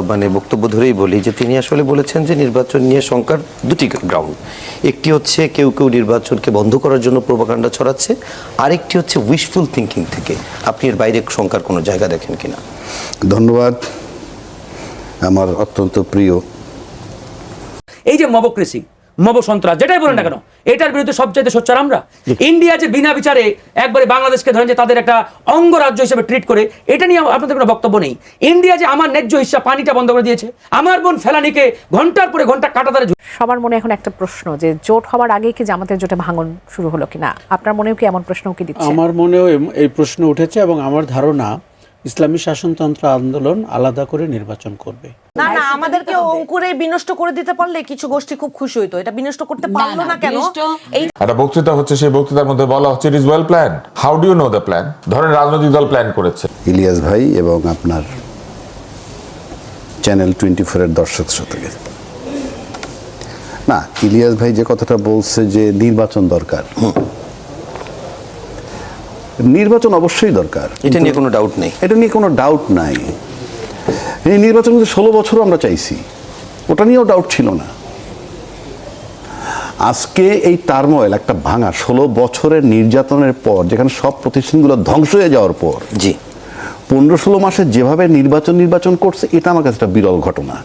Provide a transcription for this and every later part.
মানে বক্তব্য ধরেই বলি যে তিনি আসলে বলেছেন যে নির্বাচন নিয়ে শঙ্কার দুটি গ্রাউন্ড। একটি হচ্ছে কেউ কেউ নির্বাচনকে বন্ধ করার জন্য প্রোপাগান্ডা ছড়াচ্ছে, আরেকটি হচ্ছে উইশফুল থিঙ্কিং থেকে। আপনি এর বাইরে শঙ্কার কোনো জায়গা দেখেন কিনা? ধন্যবাদ। আমার অত্যন্ত প্রিয় এই যে মবক্রেসি, মব সন্ত্রাস যেটাই বলেন না কেন, এটার বিরুদ্ধে সবচাইতে সোচ্চার আমরা। ইন্ডিয়া যে বিনা বিচারে একবারে বাংলাদেশকে ধরেন যে তাদের একটা অঙ্গরাজ্য হিসেবে ট্রিট করে, এটা নিয়ে আপনাদের কোনো বক্তব্য নেই। ইন্ডিয়া যে আমার ন্যায্য হিস্সা পানিটা বন্ধ করে দিয়েছে, আমার বোন ফেলানিকে ঘন্টার পরে ঘন্টা কাটাতারে। সবার মনে এখন একটা প্রশ্ন যে জোট হওয়ার আগে কি জামাতের জোটে ভাঙন শুরু হলো কিনা? আপনার মনেও কি এমন প্রশ্ন কি দিচ্ছে? আমার মনেও এই প্রশ্ন উঠেছে এবং আমার ধারণা ইসলামী শাসনতন্ত্র আন্দোলন আলাদা করে নির্বাচন করবে। না না, আমাদেরকে অঙ্কুরে বিনষ্ট করে দিতে পারলে কিছু গোষ্ঠী খুব খুশি হইতো। এটা বিনষ্ট করতে পারলো না কেন? এই একটা বক্তৃতা হচ্ছে, সেই বক্তৃতার মধ্যে বলা হচ্ছে it is well plan. How do you know the plan? ধরেন রাজনৈতিক দল প্ল্যান করেছে। ইলিয়াস ভাই এবং আপনার চ্যানেল 24 এর দর্শক শ্রোতাকে, না, ইলিয়াস ভাই যে কথাটা বলছে যে নির্বাচন দরকার, নির্বাচন অবশ্যই দরকার, এটা নিয়ে কোনো ডাউট নেই। এটা নিয়ে কোনো ডাউট নাই। এই নির্বাচন কিন্তু 16 বছরও আমরা চাইছি, ওটা নিয়েও ডাউট ছিল না। আজকে এই টার্মোয়েল একটা ভাঙা 16 বছরের নির্যাতনের পর, যেখানে সব প্রতিষ্ঠানগুলো ধ্বংস হয়ে যাওয়ার পর, জি 15-16 মাসে যেভাবে নির্বাচন করছে, এটা আমার কাছে একটা বিরল ঘটনা।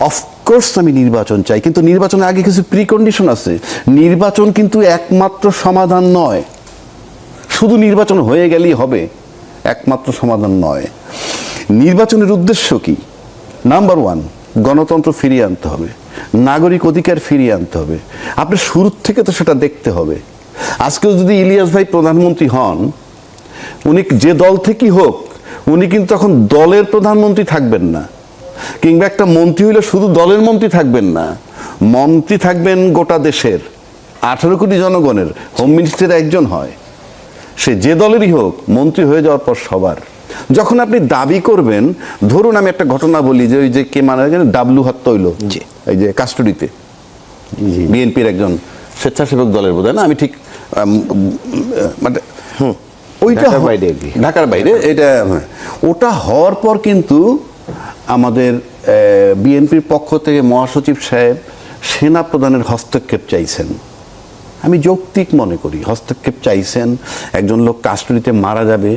অফকোর্স আমি নির্বাচন চাই, কিন্তু নির্বাচনের আগে কিছু প্রিকন্ডিশন আছে। নির্বাচন কিন্তু একমাত্র সমাধান নয়, শুধু নির্বাচন হয়ে গেলেই হবে একমাত্র সমাধান নয়। নির্বাচনের উদ্দেশ্য কি? নাম্বার 1, গণতন্ত্র ফিরিয়ে আনতে হবে, নাগরিক অধিকার ফিরিয়ে আনতে হবে। আপনি শুরু থেকে তো সেটা দেখতে হবে। আজকেও যদি ইলিয়াস ভাই প্রধানমন্ত্রী হন, উনি যে দল থেকেই হোক, উনি কিন্তু তখন দলের প্রধানমন্ত্রী থাকবেন না, কিংবা একটা মন্ত্রী হইলে শুধু দলের মন্ত্রী থাকবেন না, মন্ত্রী থাকবেন গোটা দেশের 18 কোটি জনগণের। হোম মিনিস্টার একজন হয়, সে যে দলেরই হোক, মন্ত্রী হয়ে যাওয়ার পর সবার। যখন আপনি দাবি করবেন, ধরুন আমি একটা ঘটনা বলি, যে ওই যে কে মারা গেল, ডাবলু হত্যা হইল এই যে কাস্টডিতে, বিএনপির একজন স্বেচ্ছাসেবক দলের বোধ হয় না, আমি ঠিক মানে ওইটা ঢাকার বাইরে, এটা ওটা হওয়ার পর কিন্তু আমাদের বিএনপির পক্ষ থেকে মহাসচিব সাহেব সেনা প্রধানের হস্তক্ষেপ চাইছেন। আমি যৌক্তিক মনে করি, হস্তক্ষেপ চাইছেন। একজন লোক কাস্টডিতে মারা যাবে,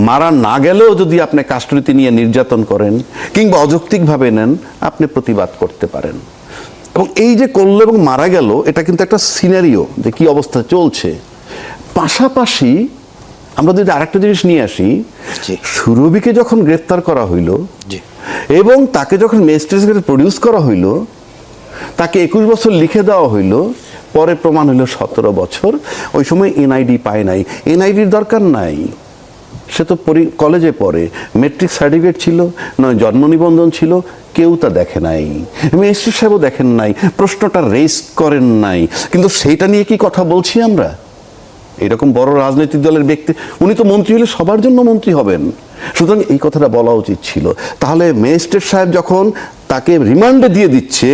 মারা না গেলেও যদি আপনি কাস্টডিতে নিয়ে নির্যাতন করেন কিংবা অযৌক্তিকভাবে নেন, আপনি প্রতিবাদ করতে পারেন। এবং এই যে করলো এবং মারা গেল, এটা কিন্তু একটা সিনারিও যে কি অবস্থা চলছে। পাশাপাশি আমরা যদি আরেকটা জিনিস নিয়ে আসি, সুরভিকে যখন গ্রেফতার করা হইল এবং তাকে যখন ম্যাজিস্ট্রেট প্রডিউস করা হইল, তাকে 21 বছর লিখে দেওয়া হইল, পরে প্রমাণ হইল 17 বছর। ওই সময় এনআইডি পায় নাই, এনআইডির দরকার নাই, সে তো কলেজে পড়ে, মেট্রিক সার্টিফিকেট ছিল, নয় জন্ম নিবন্ধন ছিল, কেউ তা দেখে নাই, ম্যাজিস্ট্রেট সাহেবও দেখেন নাই, প্রশ্নটা রেজ করেন নাই। কিন্তু সেইটা নিয়ে কি কথা বলছি আমরা? এরকম বড় রাজনৈতিক দলের ব্যক্তি, উনি তো মন্ত্রী হলে সবার জন্য মন্ত্রী হবেন, সুতরাং এই কথাটা বলা উচিত ছিল। তাহলে ম্যাজিস্ট্রেট সাহেব যখন তাকে রিমান্ডে দিয়ে দিচ্ছে,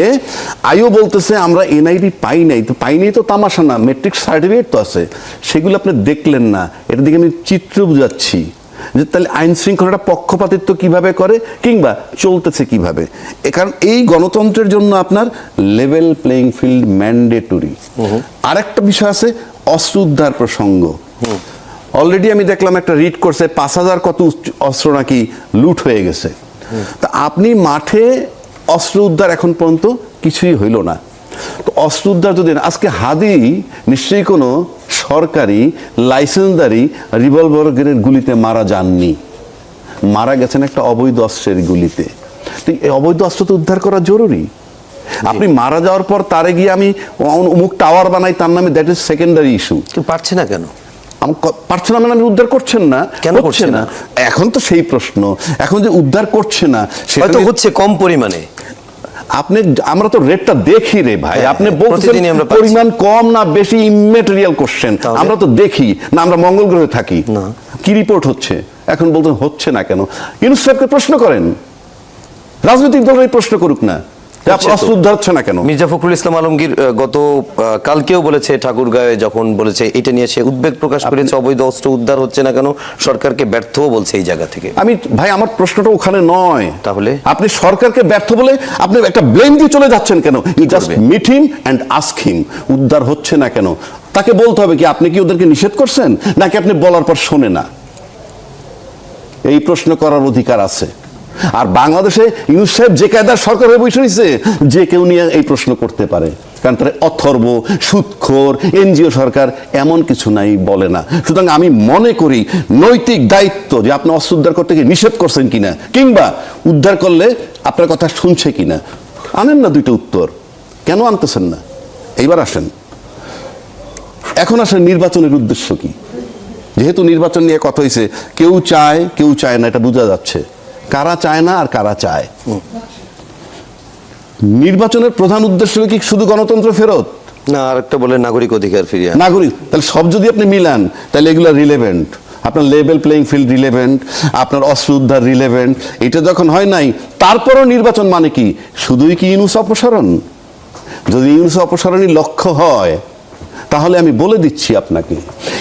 আইও বলতেছে আমরা এনআইডি পাই নাই, তো পাই নাই তো তামাশা না, মেট্রিক সার্টিফিকেট তো আছে, সেগুলো আপনি দেখলেন না। এটা দিকে আমি চিত্র বুঝাচ্ছি যে তাহলে আইন শৃঙ্খলাটা পক্ষপাতিত্ব কিভাবে করে কিংবা চলতেছে কিভাবে। কারণ এই গণতন্ত্রের জন্য আপনার লেভেল প্লেইং ফিল্ড ম্যান্ডেটরি। আরেকটা বিষয় আছে, অস্ত্র উদ্ধার প্রসঙ্গ। অলরেডি আমি দেখলাম একটা রিড করছে 5000 কত অস্ত্র নাকি লুট হয়ে গেছে। তা আপনি মাঠে অস্ত্র উদ্ধার এখন পর্যন্ত কিছুই হইল না। তো অস্ত্র উদ্ধার যদি আজকে হাদি নিশ্চয়ই কোনো সরকারি লাইসেন্সদারি রিভলভারের গুলিতে মারা যাননি, মারা গেছেন একটা অবৈধ অস্ত্রের গুলিতে। তো এই অবৈধ অস্ত্র তো উদ্ধার করা জরুরি। আপনি মারা যাওয়ার পর তারে গিয়ে আমি অমুক টাওয়ার বানাই, তার নামে দ্যাট ইজ সেকেন্ডারি ইস্যু। পারছে না কেন? পারছে না মানে আপনি উদ্ধার করছেন না, কেন হচ্ছে না? এখন তো সেই প্রশ্ন, এখন যে উদ্ধার করছে না সেটা তো হচ্ছে কম পরিমাণে। আপনি আমরা তো রেটটা দেখি রে ভাই, আপনি বলছেন পরিমাণ কম না বেশি, ইমেটেরিয়াল কোশ্চেন। আমরা তো দেখি না, আমরা মঙ্গল গ্রহে থাকি না, কি রিপোর্ট হচ্ছে? এখন বলতেন হচ্ছে না কেন? ইউনুস সাহেবকে প্রশ্ন করেন, রাজনৈতিক দলের প্রশ্ন করুক না, অস্ত্র উদ্ধার হচ্ছে না কেন? মির্জা ফখরুল ইসলাম আলমগীর গত কালকেও বলেছে, ঠাকুরগাঁয়ে যখন বলেছে, এটা নিয়ে সে উদ্বেগ প্রকাশ করেছে, অবৈধ অস্ত্র উদ্ধার হচ্ছে না কেন, সরকারকে ব্যর্থও বলছে এই জায়গা থেকে। ভাই আমার প্রশ্নটা ওখানে নয়। তাহলে আপনি সরকারকে ব্যর্থ বলে আপনি একটা ব্লেম দিয়ে চলে যাচ্ছেন কেন? You just meet him and ask him, উদ্ধার হচ্ছে না কেন? তাকে বলতে হবে কি আপনি কি ওদেরকে নিষেধ করছেন, নাকি আপনি বলার পর শোনে না? এই প্রশ্ন করার অধিকার আছে। আর বাংলাদেশে ইউনূস সাহেব যে কায়দার সরকার হয়ে বসে রয়েছে, যে কেউ নিয়ে এই প্রশ্ন করতে পারে, কারণ তারা অথর্ব, সুদখোর, এনজিও সরকার এমন কিছু নাই বলে না। সুতরাং আমি মনে করি নৈতিক দায়িত্ব যে আপনি অস্ত্র উদ্ধার করতে গিয়ে নিষেধ করছেন কিনা, কিংবা উদ্ধার করলে আপনার কথা শুনছে কিনা। আনেন না দুইটা উত্তর, কেন আনতেছেন না? এইবার আসেন, এখন আসেন নির্বাচনের উদ্দেশ্য কি? যেহেতু নির্বাচন নিয়ে কথা হয়েছে, কেউ চায় কেউ চায় না, এটা বোঝা যাচ্ছে। কারা চায় না আর কারা চায়? নির্বাচনের প্রধান উদ্দেশ্য কি শুধু গণতন্ত্র ফেরত? না, আরেকটা বলে নাগরিক অধিকার ফিরিয়ে। নাগরিক, তাহলে সব যদি আপনি মিলান, তাহলে এগুলো রিলেভেন্ট। আপনার লেভেল প্লেইং ফিল্ড রিলেভেন্ট, আপনার অস্ত্র উদ্ধার রিলেভেন্ট। এটা যখন হয় নাই, তারপরও নির্বাচন মানে কি? শুধুই কি ইউনূস অপসারণ? যদি ইউনূস অপসারণই লক্ষ্য হয়, তাহলে আমি বলে দিচ্ছি আপনাকে,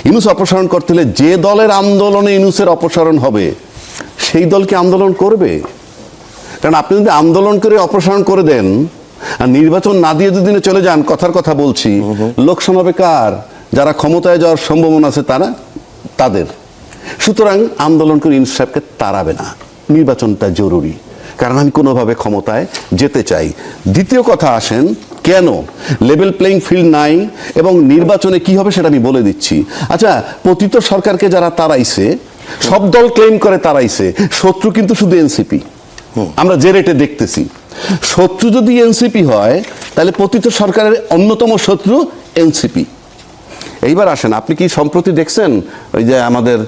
ইউনূস অপসারণ করতে হলে যে দলের আন্দোলনে ইউনূসের অপসারণ হবে, সেই দলকে আন্দোলন করবে। কারণ আপনি যদি আন্দোলন করে অপসারণ করে দেন আর নির্বাচন না দিয়ে দুদিনে চলে যান, কথার কথা বলছি, লোকসান হবে কার? যারা ক্ষমতায় যাওয়ার সম্ভাবনা আছে তাদের। সুতরাং আন্দোলন করে ইউনূস সাহেবকে তাড়াবে না, নির্বাচনটা জরুরি, কারণ আমি কোনোভাবে ক্ষমতায় যেতে চাই। দ্বিতীয় কথা আসেন, কেন লেভেল প্লেইং ফিল্ড নাই এবং নির্বাচনে কি হবে সেটা আমি বলে দিচ্ছি। আচ্ছা, পতিত সরকারকে যারা তাড়াইছে, সব দল ক্লেম করে তাড়াইছে, শত্রু কিন্তু শুধু এনসিপি। আমরা যে রেটে দেখতেছি, শত্রু যদি এনসিপি হয়, তাহলে পতিত সরকারের অন্যতম শত্রু এনসিপি। এইবার আসেন, আপনি কি সম্প্রতি দেখছেন ওই যে আমাদের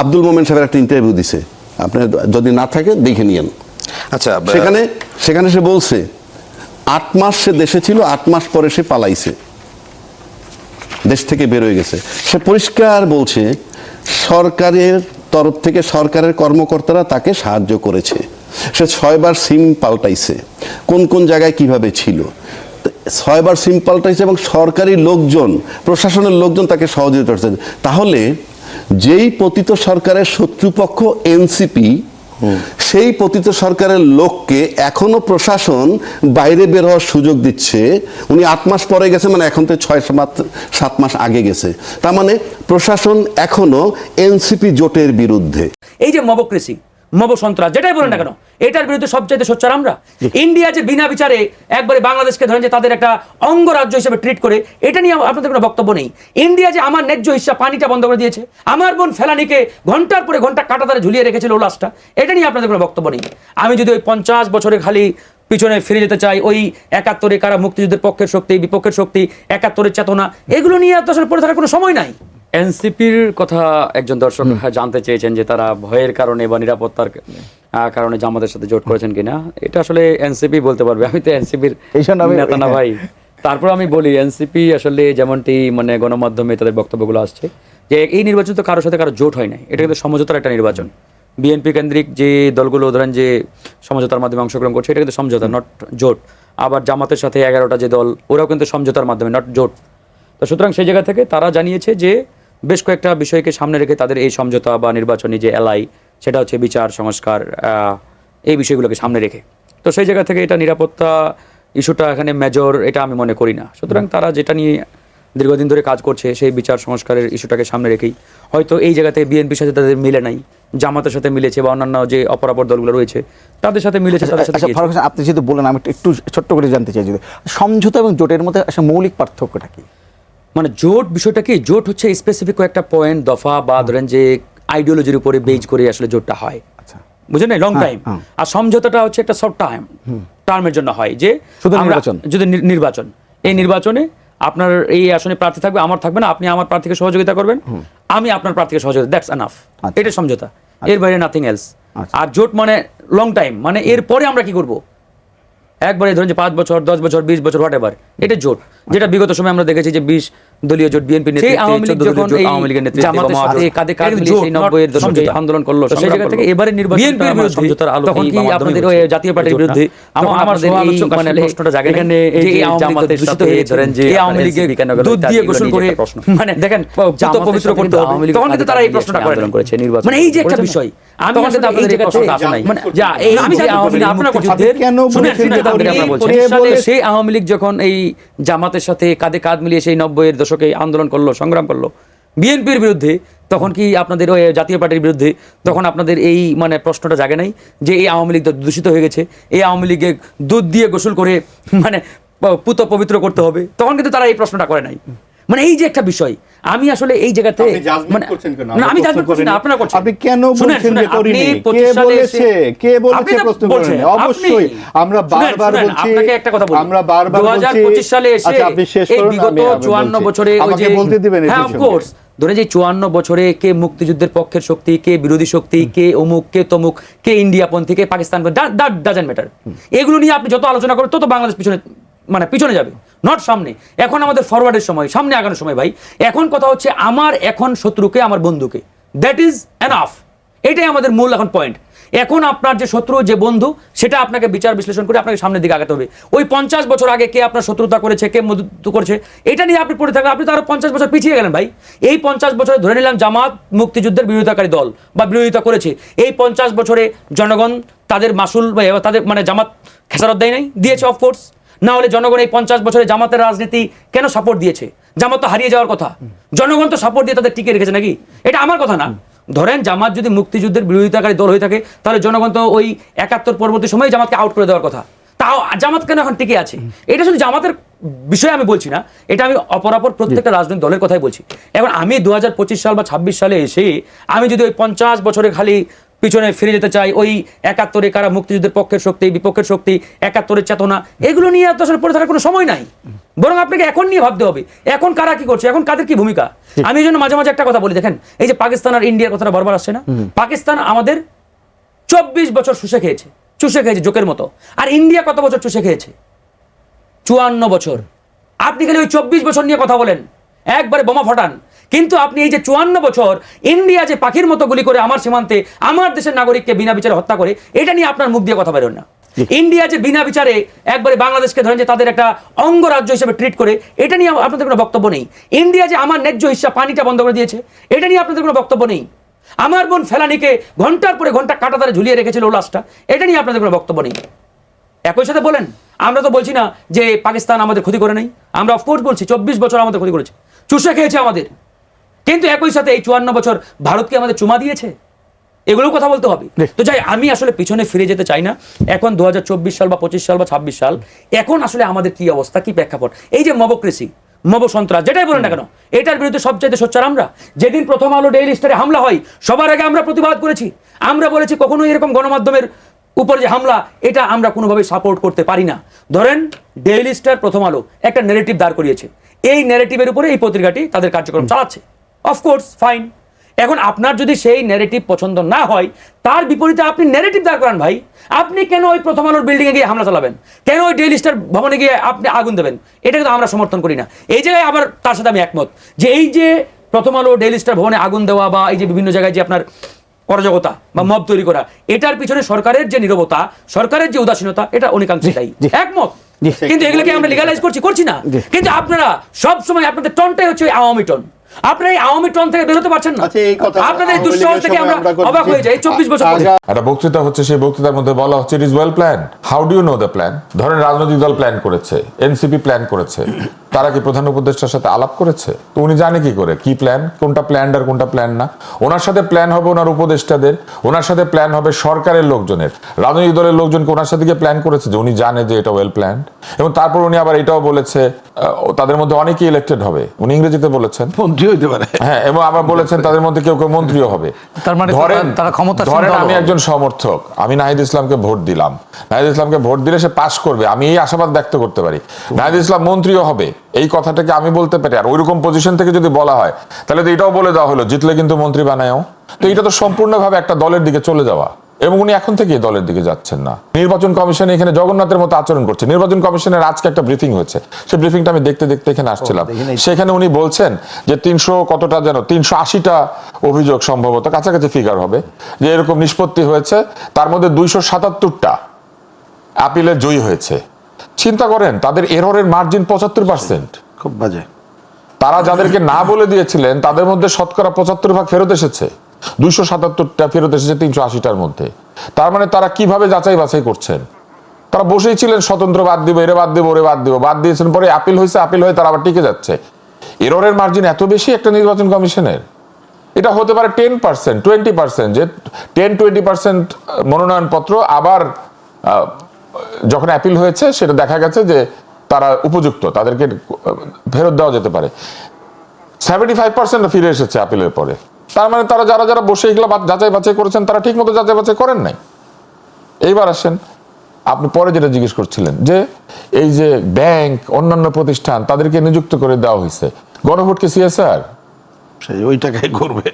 আব্দুল মোমেন সাহেবের একটা ইন্টারভিউ দিছে? আপনি যদি না থাকে দেখে নিয়েন। আচ্ছা, সেখানে সে বলছে 8 মাস সে দেশে ছিল, 8 মাস পরে সে পালাইছে, দেশ থেকে বের হয়ে গেছে। সে পরিষ্কার বলছে সরকারের তরফ থেকে সরকারের কর্মকর্তারা তাকে সাহায্য করেছে। সে 6 বার সিম পাল্টাইছে, কোন কোন জায়গায় কিভাবে ছিল, 6 বার সিম পাল্টাইছে এবং সরকারি লোকজন, প্রশাসনের লোকজন তাকে সহযোগিতা করছে। তাহলে যেই পতিত সরকারের শত্রুপক্ষ এনসিপি, সেই পতিত সরকারের লোককে এখনো প্রশাসন বাইরে বের হওয়ার সুযোগ দিচ্ছে। উনি 8 মাস পরে গেছে, মানে এখন তো 6-7 মাস আগে গেছে। তার মানে প্রশাসন এখনো এনসিপি জোটের বিরুদ্ধে। এই যে মবক্রেসি, মব সন্ত্রাস, যেটাই বলেন না কেন, এটার বিরুদ্ধে সবচাইতে সোচ্চার আমরা। ইন্ডিয়া যে বিনা বিচারে একবারে বাংলাদেশকে ধরেন যে তাদের একটা অঙ্গরাজ্য হিসেবে ট্রিট করে, এটা নিয়ে আপনাদের কোনো বক্তব্য নেই। ইন্ডিয়া যে আমার ন্যায্য হিস্সা পানিটা বন্ধ করে দিয়েছে, আমার বোন ফেলানিকে ঘন্টার পরে ঘন্টা কাঁটাতারে ঝুলিয়ে রেখেছিল লাশটা, এটা নিয়ে আপনাদের কোনো বক্তব্য নেই। আমি যদি ওই 50 বছরে খালি পিছনে ফিরে যেতে চাই, ওই 71-এ কারা মুক্তিযুদ্ধের পক্ষের শক্তি, বিপক্ষের শক্তি, 71-এর চেতনা, এগুলো নিয়ে এত আসলে পড়ে থাকার কোনো সময় নাই। এনসিপির কথা একজন দর্শক জানতে চেয়েছেন যে তারা ভয়ের কারণে বা নিরাপত্তার কারণে জামাতের সাথে জোট করেছেন কিনা। এটা আসলে এনসিপি বলতে পারবে, আমি তো এনসিপির নেতা না ভাই। তারপর আমি বলি, এনসিপি আসলে যেমনটি মানে গণমাধ্যমে তাদের বক্তব্যগুলো আসছে যে এই নির্বাচন তো কারোর সাথে কারো জোট হয় নাই, এটা কিন্তু সমঝোতার একটা নির্বাচন। বিএনপি কেন্দ্রিক যে দলগুলো ধরেন যে সমঝোতার মাধ্যমে অংশগ্রহণ করছে, এটা কিন্তু সমঝোতা, নট জোট। আবার জামাতের সাথে 11টা যে দল, ওরাও কিন্তু সমঝোতার মাধ্যমে, নট জোট। তো সুতরাং সেই জায়গা থেকে তারা জানিয়েছে যে বেশ কয়েকটা বিষয়কে সামনে রেখে তাদের এই সমঝোতা বা নির্বাচনী যে এলআই, সেটা হচ্ছে বিচার সংস্কার, এই বিষয়গুলোকে সামনে রেখে। তো সেই জায়গা থেকে এটা নিরাপত্তা ইস্যুটা এখানে মেজর, এটা আমি মনে করি না। সুতরাং তারা যেটা নিয়ে দীর্ঘদিন ধরে কাজ করছে, সেই বিচার সংস্কারের ইস্যুটাকে সামনে রেখেই হয়তো এই জায়গাতে বিএনপির সাথে তাদের মিলে নাই, জামাতের সাথে মিলেছে বা অন্যান্য যে অপরাপর দলগুলো রয়েছে তাদের সাথে মিলেছে, তাদের সাথে। ফারুক হোসেন, আপনি যেহেতু বলেন, আমি একটু ছোট্ট করে জানতে চাই, যদি সমঝোতা এবং জোটের মধ্যে আসলে মৌলিক পার্থক্যটা কি? মানে জোট বিষয়টা কি, জোট হচ্ছে স্পেসিফিক কয়েকটা পয়েন্ট, দফা বা ধরেন যে আইডিওলজির উপরে বেজ করে আসলে জোটটা হয়, বুঝলেন না, লং টাইম। আর সমঝোতাটা হচ্ছে একটা শর্ট টার্মের জন্য হয়, যে শুধু নির্বাচন, যদি নির্বাচন, এই নির্বাচনে আপনার এই আসনে প্রার্থী থাকবে, আমার থাকবে না, আপনি আমার প্রার্থীকে সহযোগিতা করবেন, আমি আপনার প্রার্থীকে সহযোগিতা, দ্যাটস এনাফ, এটা সমঝোতা, এর বাইরে নাথিং এলস। আর জোট মানে লং টাইম, মানে এরপরে আমরা কি করব, একবারে ধরেন যে 5 বছর, 10 বছর, 20 বছর, হোয়াট এভার, এটা জোট। যেটা বিগত সময় আমরা দেখেছি যে 20 দলীয় জোট বিএনপি নেতৃত্বে 14 দলীয় জোট আওয়ামী লীগের নেতৃত্বে জামাতের সাথে কাঁধে কাঁধ মিলিয়ে সেই 90 এর দশকে আন্দোলন করলো, সেই জায়গা থেকে এবারে নির্বাচন বিএনপির বিরুদ্ধে সমঝোতার আলো, তখন কি আপনাদের ওই জাতীয় পার্টির বিরুদ্ধে আমার এই মানে প্রশ্নটা জাগে এখানে এই যে জামাতের সাথে ধরেন যে এই আওয়ামী লীগের দুধ দিয়ে গোসল করে মানে দেখেন যত পবিত্র করতে হবে, তখন কিন্তু তারা এই প্রশ্নটা করেছে নির্বাচন, মানে এই যে একটা বিষয় আমি কিন্তু আপনাদের এই প্রশ্নটা আসে নাই, মানে যা এই যে আওয়ামী লীগ আপনারা কেন বলেছেন যে আপনারা বলছেন সেই আওয়ামী লীগ যখন এই জামাতের সাথে কাঁধে কাঁধ মিলিয়ে সেই 90 এর দশকে আন্দোলন করলো, সংগ্রাম করলো বিএনপির বিরুদ্ধে, তখন কি আপনাদের ওই জাতীয় পার্টির বিরুদ্ধে, তখন আপনাদের এই মানে প্রশ্নটা জাগে নাই যে এই আওয়ামী লীগ দূষিত হয়ে গেছে, এই আওয়ামী লীগে দুধ দিয়ে গোসল করে মানে পুত পবিত্র করতে হবে, তখন কিন্তু তারা এই প্রশ্নটা করে নাই। মানে এই যে একটা বিষয় আমি আসলে এই জায়গাতে মানে না আমি জাজমেন্ট করছি না, আপনারা করছেন। আপনি কেন বলছেন যে করিনি? কে বলেছে প্রশ্ন করেন? অবশ্যই আমরা বারবার বলছি, আপনাকে একটা কথা বলি, আমরা বারবার বলছি 2025 সালে এসে আপনি শেষ এই করুন, বিগত 54 বছরে ওই যে বলতে দিবেন, হ্যাঁ অফ কোর্স, ধরে যে 54 বছরে কে মুক্তিযুদ্ধের পক্ষের শক্তি, কে বিরোধী শক্তি, কে অমুক, কে তমুক, কে ইন্ডিয়াপন্থী, কে পাকিস্তান, দ্যাট ডাজন্ট ম্যাটার। এগুলো নিয়ে আপনি যত আলোচনা করবেন তত বাংলাদেশ পিছনে যাবে, নট সামনে। এখন আমাদের ফরওয়ার্ডের সময়, সামনে আগানোর সময় ভাই। এখন কথা হচ্ছে আমার এখন শত্রুকে আমার বন্ধুকে, দ্যাট ইজ এনাফ, এটাই আমাদের মূল এখন পয়েন্ট। এখন আপনার যে শত্রু যে বন্ধু সেটা আপনাকে বিচার বিশ্লেষণ করে আপনাকে সামনের দিকে আগাতে হবে। ওই 50 বছর আগে কে আপনার শত্রুতা করেছে, কে মধুত্ব করেছে, এটা নিয়ে আপনি পড়ে থাকলে আপনি তো আরো 50 বছর পিছিয়ে গেলেন ভাই। এই 50 বছরে ধরে নিলাম জামাত মুক্তিযুদ্ধের বিরোধিতাকারী দল বা বিরোধিতা করেছে, এই 50 বছরে জনগণ তাদের মাসুল তাদের মানে জামাত খেসারত দেয় নাই, দিয়েছে অফকোর্স। না হলে জনগণ এই 50 বছরে জামাতের রাজনীতি কেন সাপোর্ট দিয়েছে? জামাত তো হারিয়ে যাওয়ার কথা, জনগণ তো সাপোর্ট দিয়ে তাদের টিকে রেখেছে নাকি? এটা আমার কথা না। ধরেন জামাত যদি মুক্তিযুদ্ধের বিরোধিতাকারী দল হয়ে থাকে তাহলে জনগণ তো ওই 71 পরবর্তী সময় জামাতকে আউট করে দেওয়ার কথা, তাও জামাত কেন এখন টিকে আছে? এটা শুধু জামাতের বিষয়ে আমি বলছি না, এটা আমি অপরাপর প্রত্যেকটা রাজনৈতিক দলের কথাই বলছি। এখন আমি 2025 সাল বা 26 সালে এসে আমি যদি ওই 50 বছরে খালি পিছনে ফিরে যেতে চাই, ওই 71-এ কারা মুক্তিযুদ্ধের পক্ষের শক্তি, বিপক্ষের শক্তি, 71-এর চেতনা, এগুলো নিয়ে এত আসলে পড়ে থাকার কোনো সময় নাই, বরং আপনাকে এখন নিয়ে ভাবতে হবে এখন কারা কি করছে, এখন কাদের কি ভূমিকা। আমি এই জন্য মাঝে মাঝে একটা কথা বলি, দেখেন এই যে পাকিস্তান আর ইন্ডিয়ার কথাটা বারবার আসছে না, পাকিস্তান আমাদের 24 বছর চুষে খেয়েছে জোকের মতো, আর ইন্ডিয়া কত বছর চুষে খেয়েছে? 54 বছর। আপনি খালি ওই 24 বছর নিয়ে কথা বলেন, একবারে বোমা ফাটান, কিন্তু আপনি এই যে 54 বছর ইন্ডিয়া যে পাখির মতো গুলি করে আমার সীমান্তে আমার দেশের নাগরিককে বিনা বিচারে হত্যা করে, এটা নিয়ে আপনার মুখ দিয়ে কথা বেরোন না। ইন্ডিয়া যে বিনা বিচারে একবারে বাংলাদেশকে ধরেন যে তাদের একটা অঙ্গরাজ্য হিসেবে ট্রিট করে, এটা নিয়ে আপনাদের কোনো বক্তব্য নেই। ইন্ডিয়া যে আমার ন্যায্য হিস্সা পানিটা বন্ধ করে দিয়েছে, এটা নিয়ে আপনাদের কোনো বক্তব্য নেই। আমার বোন ফেলানিকে ঘন্টার পরে ঘন্টা কাঁটাতারে ঝুলিয়ে রেখেছিল লাশটা, এটা নিয়ে আপনাদের কোনো বক্তব্য নেই। একই সাথে বলেন, আমরা তো বলছি না যে পাকিস্তান আমাদের ক্ষতি করে নেই, আমরা অফকোর্স বলছি 24 বছর আমাদের ক্ষতি করেছে, চুষে খেয়েছে আমাদের, কিন্তু একই সাথে এই 54 বছর ভারত কি আমাদের চুমা দিয়েছে? এগুলো কথা বলতে হবে। তো যাই, আমি আসলে পিছনে ফিরে যেতে চাই না। এখন 2024 সাল বা 25 সাল বা 26 সাল, এখন আসলে আমাদের কি অবস্থা, কি প্রেক্ষাপট, এই যে মবক্রেসি, মব সন্ত্রাস যেটাই বলেন না কেন, এটার বিরুদ্ধে সবচাইতে সোচ্চার আমরা। যেদিন প্রথম আলো ডেইলি স্টারে হামলা হয় সবার আগে আমরা প্রতিবাদ করেছি, আমরা বলেছি কখনোই এরকম গণমাধ্যমের উপর যে হামলা, এটা আমরা কোনোভাবেই সাপোর্ট করতে পারি না। ধরেন ডেইলি স্টার, প্রথম আলো একটা ন্যারেটিভ দাঁড় করিয়েছে, এই ন্যারেটিভের উপরে এই পত্রিকাটি তাদের কার্যক্রম চালাচ্ছে, অফকোর্স ফাইন। এখন আপনার যদি সেই ন্যারেটিভ পছন্দ না হয়, তার বিপরীতে আপনি ন্যারেটিভ দাঁড় করান ভাই। আপনি কেন ওই প্রথম আলোর বিল্ডিংয়ে গিয়ে হামলা চালাবেন? কেন ওই ডেইলি স্টার ভবনে গিয়ে আপনি আগুন দেবেন? এটা কিন্তু আমরা সমর্থন করি না। এই জায়গায় আবার তার সাথে আমি একমত যে এই যে প্রথম আলো ডেইলি স্টার ভবনে আগুন দেওয়া বা এই যে বিভিন্ন জায়গায় যে আপনার অরাজকতা বা মব তৈরি করা, এটার পিছনে সরকারের যে নীরবতা, সরকারের যে উদাসীনতা, এটা অনেকাংশে দায়ী, একমত। কিন্তু এগুলোকে আমরা লিগালাইজ করছি না। কিন্তু আপনারা সব সময় আপনাদের টনটাই হচ্ছে আওয়ামী টন, আপনারা এই আওয়ামী টন থেকে বেরোতে পারছেন না। আপনাদের দুঃসাহস থেকে আমরা অবাক হয়ে যাই। 24 বছর একটা বক্তৃতা হচ্ছে, সেই বক্তৃতার মধ্যে বলা হচ্ছে it is well plan. How do you know the plan? ধরেন রাজনৈতিক দল প্ল্যান করেছে, এনসিপি প্ল্যান করেছে, তারা কি প্রধান উপদেষ্টার সাথে আলাপ করেছে? তো উনি জানে কি করে কি প্ল্যান, কোনটা প্ল্যান আর কোনটা প্ল্যান না? ওনার সাথে প্ল্যান হবে ওনার উপদেষ্টাদের, ওনার সাথে প্ল্যান হবে সরকারের লোকজনের, রাজনৈতিক দলের লোকজনকে ওনার সাথে গিয়ে প্ল্যান করেছে যে উনি জানে যে এটা ওয়েল প্ল্যান। এবং তারপর উনি আবার এটাও বলেছে তাদের মধ্যে অনেকেই ইলেক্টেড হবে, উনি ইংরেজিতে বলেছেন মন্ত্রী হইতে পারে, হ্যাঁ, এবং আবার বলেছেন তাদের মধ্যে কেউ কেউ মন্ত্রীও হবে। ধরেন আমি একজন সমর্থক, আমি নাহিদ ইসলামকে ভোট দিলাম, নাহিদ ইসলামকে ভোট দিলে সে পাস করবে, আমি এই আশাবাদ ব্যক্ত করতে পারি। নাহিদ ইসলাম মন্ত্রীও হবে, এই কথাটাকে আমি বলতে পারি। আর ওইরকম পজিশন থেকে যদি বলা হয় তাহলে তো এটাও বলে দেওয়া হলো জিতলে কিন্তু মন্ত্রী বানায়ও। তো এটা তো সম্পূর্ণভাবে একটা দলের দিকে চলে যাওয়া, এবং উনি এখন থেকে দলের দিকে যাচ্ছেন না। নির্বাচন কমিশন এখানে জগন্নাথের মতো আচরণ করছে। নির্বাচন কমিশনের আজকে একটা ব্রিফিং হয়েছে, সেই ব্রিফিংটা আমি দেখতে দেখতে এখানে আসছিলাম। সেখানে উনি বলছেন যে 300 কতটা যেন 380টা অভিযোগ, সম্ভবত কাছাকাছি ফিগার হবে, যে এরকম নিষ্পত্তি হয়েছে, তার মধ্যে 277টা আপিলে জয়ী হয়েছে। চিন্তা করেন, তাদের এররের মার্জিন 75%। খুব বাজে। তারা যাদেরকে না বলে দিয়েছিলেন তাদের মধ্যে শতকরা 75% ফেরত এসেছে, 277টা ফেরত এসেছে 380টার মধ্যে। তার মানে তারা কিভাবে যাচাই বাছাই করছেন? তারা বসেই ছিলেন স্বতন্ত্র, বাদ দিব, এরে বাদ দিব, ওরে বাদ দিব, বাদ দিয়েছেন, পরে আপিল হয়েছে, আপিল হয়ে তারা আবার টিকে যাচ্ছে। এররের মার্জিন এত বেশি একটা নির্বাচন কমিশনের। এটা হতে পারে 10%, 20%, যে 10-20% মনোনয়নপত্র আবার যখন আপিল হয়েছে সেটা দেখা গেছে যে তারা উপযুক্ত, তাদেরকে ফেরত দেওয়া যেতে পারে। 75% ফিরে এসেছে আপিলের পরে। তার মানে তারা যারা যারা বসে এগুলো যাচাই বাছাই করেছেন তারা ঠিক মতো যাচাই বাছাই করেন নাই। এইবার আসেন, আপনি পরে যেটা জিজ্ঞেস করছিলেন যে এই যে ব্যাংক, অন্যান্য প্রতিষ্ঠান, তাদেরকে নিযুক্ত করে দেওয়া হয়েছে, গণভোটকে সিএসআর ওই টাকায় করবে।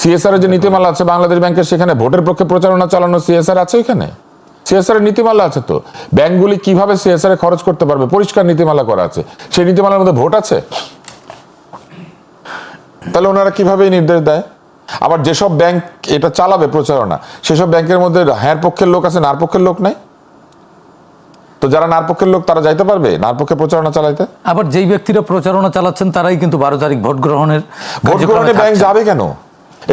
সিএসআর এর যে নীতিমালা আছে বাংলাদেশ ব্যাংকের, সেখানে ভোটের পক্ষে প্রচারণা চালানো সিএসআর আছে। এখানে সিএসআর এর নীতিমালা আছে, তো ব্যাংকগুলি কিভাবে সিএসআর এ খরচ করতে পারবে পরিষ্কার নীতিমালা করা আছে। সেই নীতিমালার মধ্যে ভোট আছে? তাহলে ওনারা কিভাবে নির্দেশ দেয়? আবার যেসব ব্যাংক এটা চালাবে প্রচারণা, সেসব ব্যাংকের মধ্যে হ্যাঁ পক্ষের লোক আছে, নার পক্ষের লোক নাই। তো যারা নার পক্ষের লোক তারা যাইতে পারবে নার পক্ষে প্রচারণা চালাইতে? আবার যেই ব্যক্তিরা প্রচারণা চালাচ্ছেন তারাই কিন্তু 12 তারিখ ভোট গ্রহণে ব্যাংক যাবে কেন?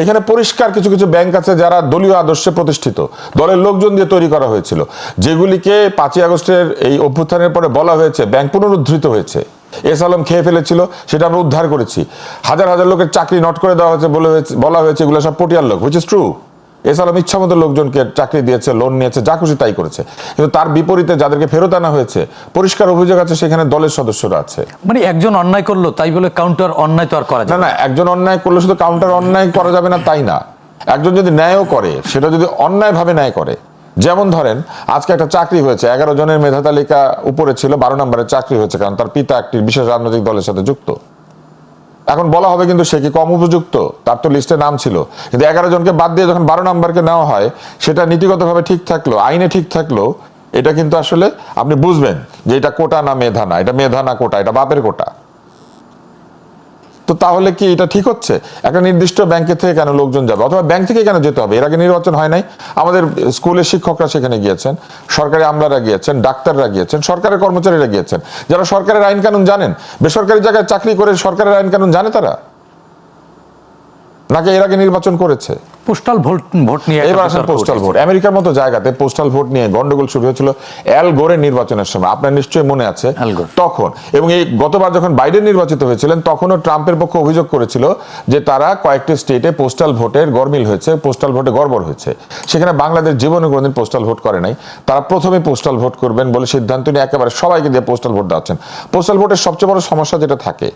এখানে পরিষ্কার কিছু কিছু ব্যাংক আছে যারা দলীয় আদর্শে প্রতিষ্ঠিত, দলের লোকজন দিয়ে তৈরি করা হয়েছিল, যেগুলিকে 5ই আগস্টের এই অভ্যুত্থানের পরে বলা হয়েছে ব্যাংক পুনরুদ্ধৃত হয়েছে। এস আলম খেয়ে ফেলেছিল, সেটা আমরা উদ্ধার করেছি। হাজার হাজার লোকের চাকরি নট করে দেওয়া হয়েছে, বলা হয়েছে এগুলো সব পটিয়ার লোক, which is true. S Alam ইচ্ছা মতো লোকজনকে চাকরি দিয়েছে, লোন নিয়েছে, যা খুশি তাই করেছে। কিন্তু তার বিপরীতে যাদেরকে ফেরত আনা হয়েছে, পরিষ্কার অভিযোগ আছে সেখানে দলের সদস্যরা আছে। মানে একজন অন্যায় করলো তাই বলে কাউন্টার অন্যায় তো আর করা যায় না, একজন অন্যায় করলে শুধু কাউন্টার অন্যায় করা যাবে না তাই না, একজন যদি ন্যায়ও করে সেটা যদি অন্যায়ভাবে ন্যায় করে। যেমন ধরেন আজকে একটা চাকরি হয়েছে, 11 জনের মেধা তালিকা উপরে ছিল, 12 নম্বরের চাকরি হয়েছে, কারণ তার পিতা একটি বিশেষ রাজনৈতিক দলের সাথে যুক্ত। এখন বলা হবে কিন্তু সে কি কম উপযুক্ত? তার তো লিস্টে নাম ছিল, কিন্তু 11 জনকে বাদ দিয়ে যখন 12 নম্বরকে নেওয়া হয়, সেটা নীতিগতভাবে ঠিক থাকলো, আইনে ঠিক থাকলো, এটা কিন্তু আসলে আপনি বুঝবেন যে এটা কোটা না মেধা না, এটা মেধা না কোটা, এটা বাপের কোটা। তো তাহলে কি এটা ঠিক হচ্ছে? একটা নির্দিষ্ট ব্যাংকে থেকে কেন লোকজন যাবে, অথবা ব্যাংক থেকে কেন যেতে হবে? এর আগে নির্বাচন হয় নাই? আমাদের স্কুলের শিক্ষকরা সেখানে গিয়েছেন, সরকারি আমলারা গিয়েছেন, ডাক্তাররা গিয়েছেন, সরকারের কর্মচারীরা গিয়েছেন, যারা সরকারের আইন কানুন জানেন। বেসরকারি জায়গায় চাকরি করে সরকারের আইন কানুন জানে তারা? নাকি এর আগে নির্বাচন করেছে? পোস্টাল ভোট নিয়ে এবার আসেন পোস্টাল ভোট। আমেরিকার মতো জায়গাতে পোস্টাল ভোট নিয়ে গন্ডগোল শুরু হয়েছিল অ্যাল গোরের নির্বাচনের সময়, আপনার নিশ্চয়ই মনে আছে তখন। এবং এই গতবার যখন বাইডেন নির্বাচিত হয়েছিলেন তখনও ট্রাম্পের পক্ষে অভিযোগ করেছিল যে তারা কয়েকটি স্টেটে পোস্টাল ভোটের গরমিল হয়েছে, পোস্টাল ভোটে গড়বড় হয়েছে। সেখানে বাংলাদেশ জীবনে কোনোদিন পোস্টাল ভোট করে নাই। তারা প্রথমে পোস্টাল ভোট করবেন বলে সিদ্ধান্ত নিয়ে একেবারে সবাইকে দিয়ে পোস্টাল ভোট দেওয়াচ্ছেন। পোস্টাল ভোটের সবচেয়ে বড় সমস্যা যেটা থাকে,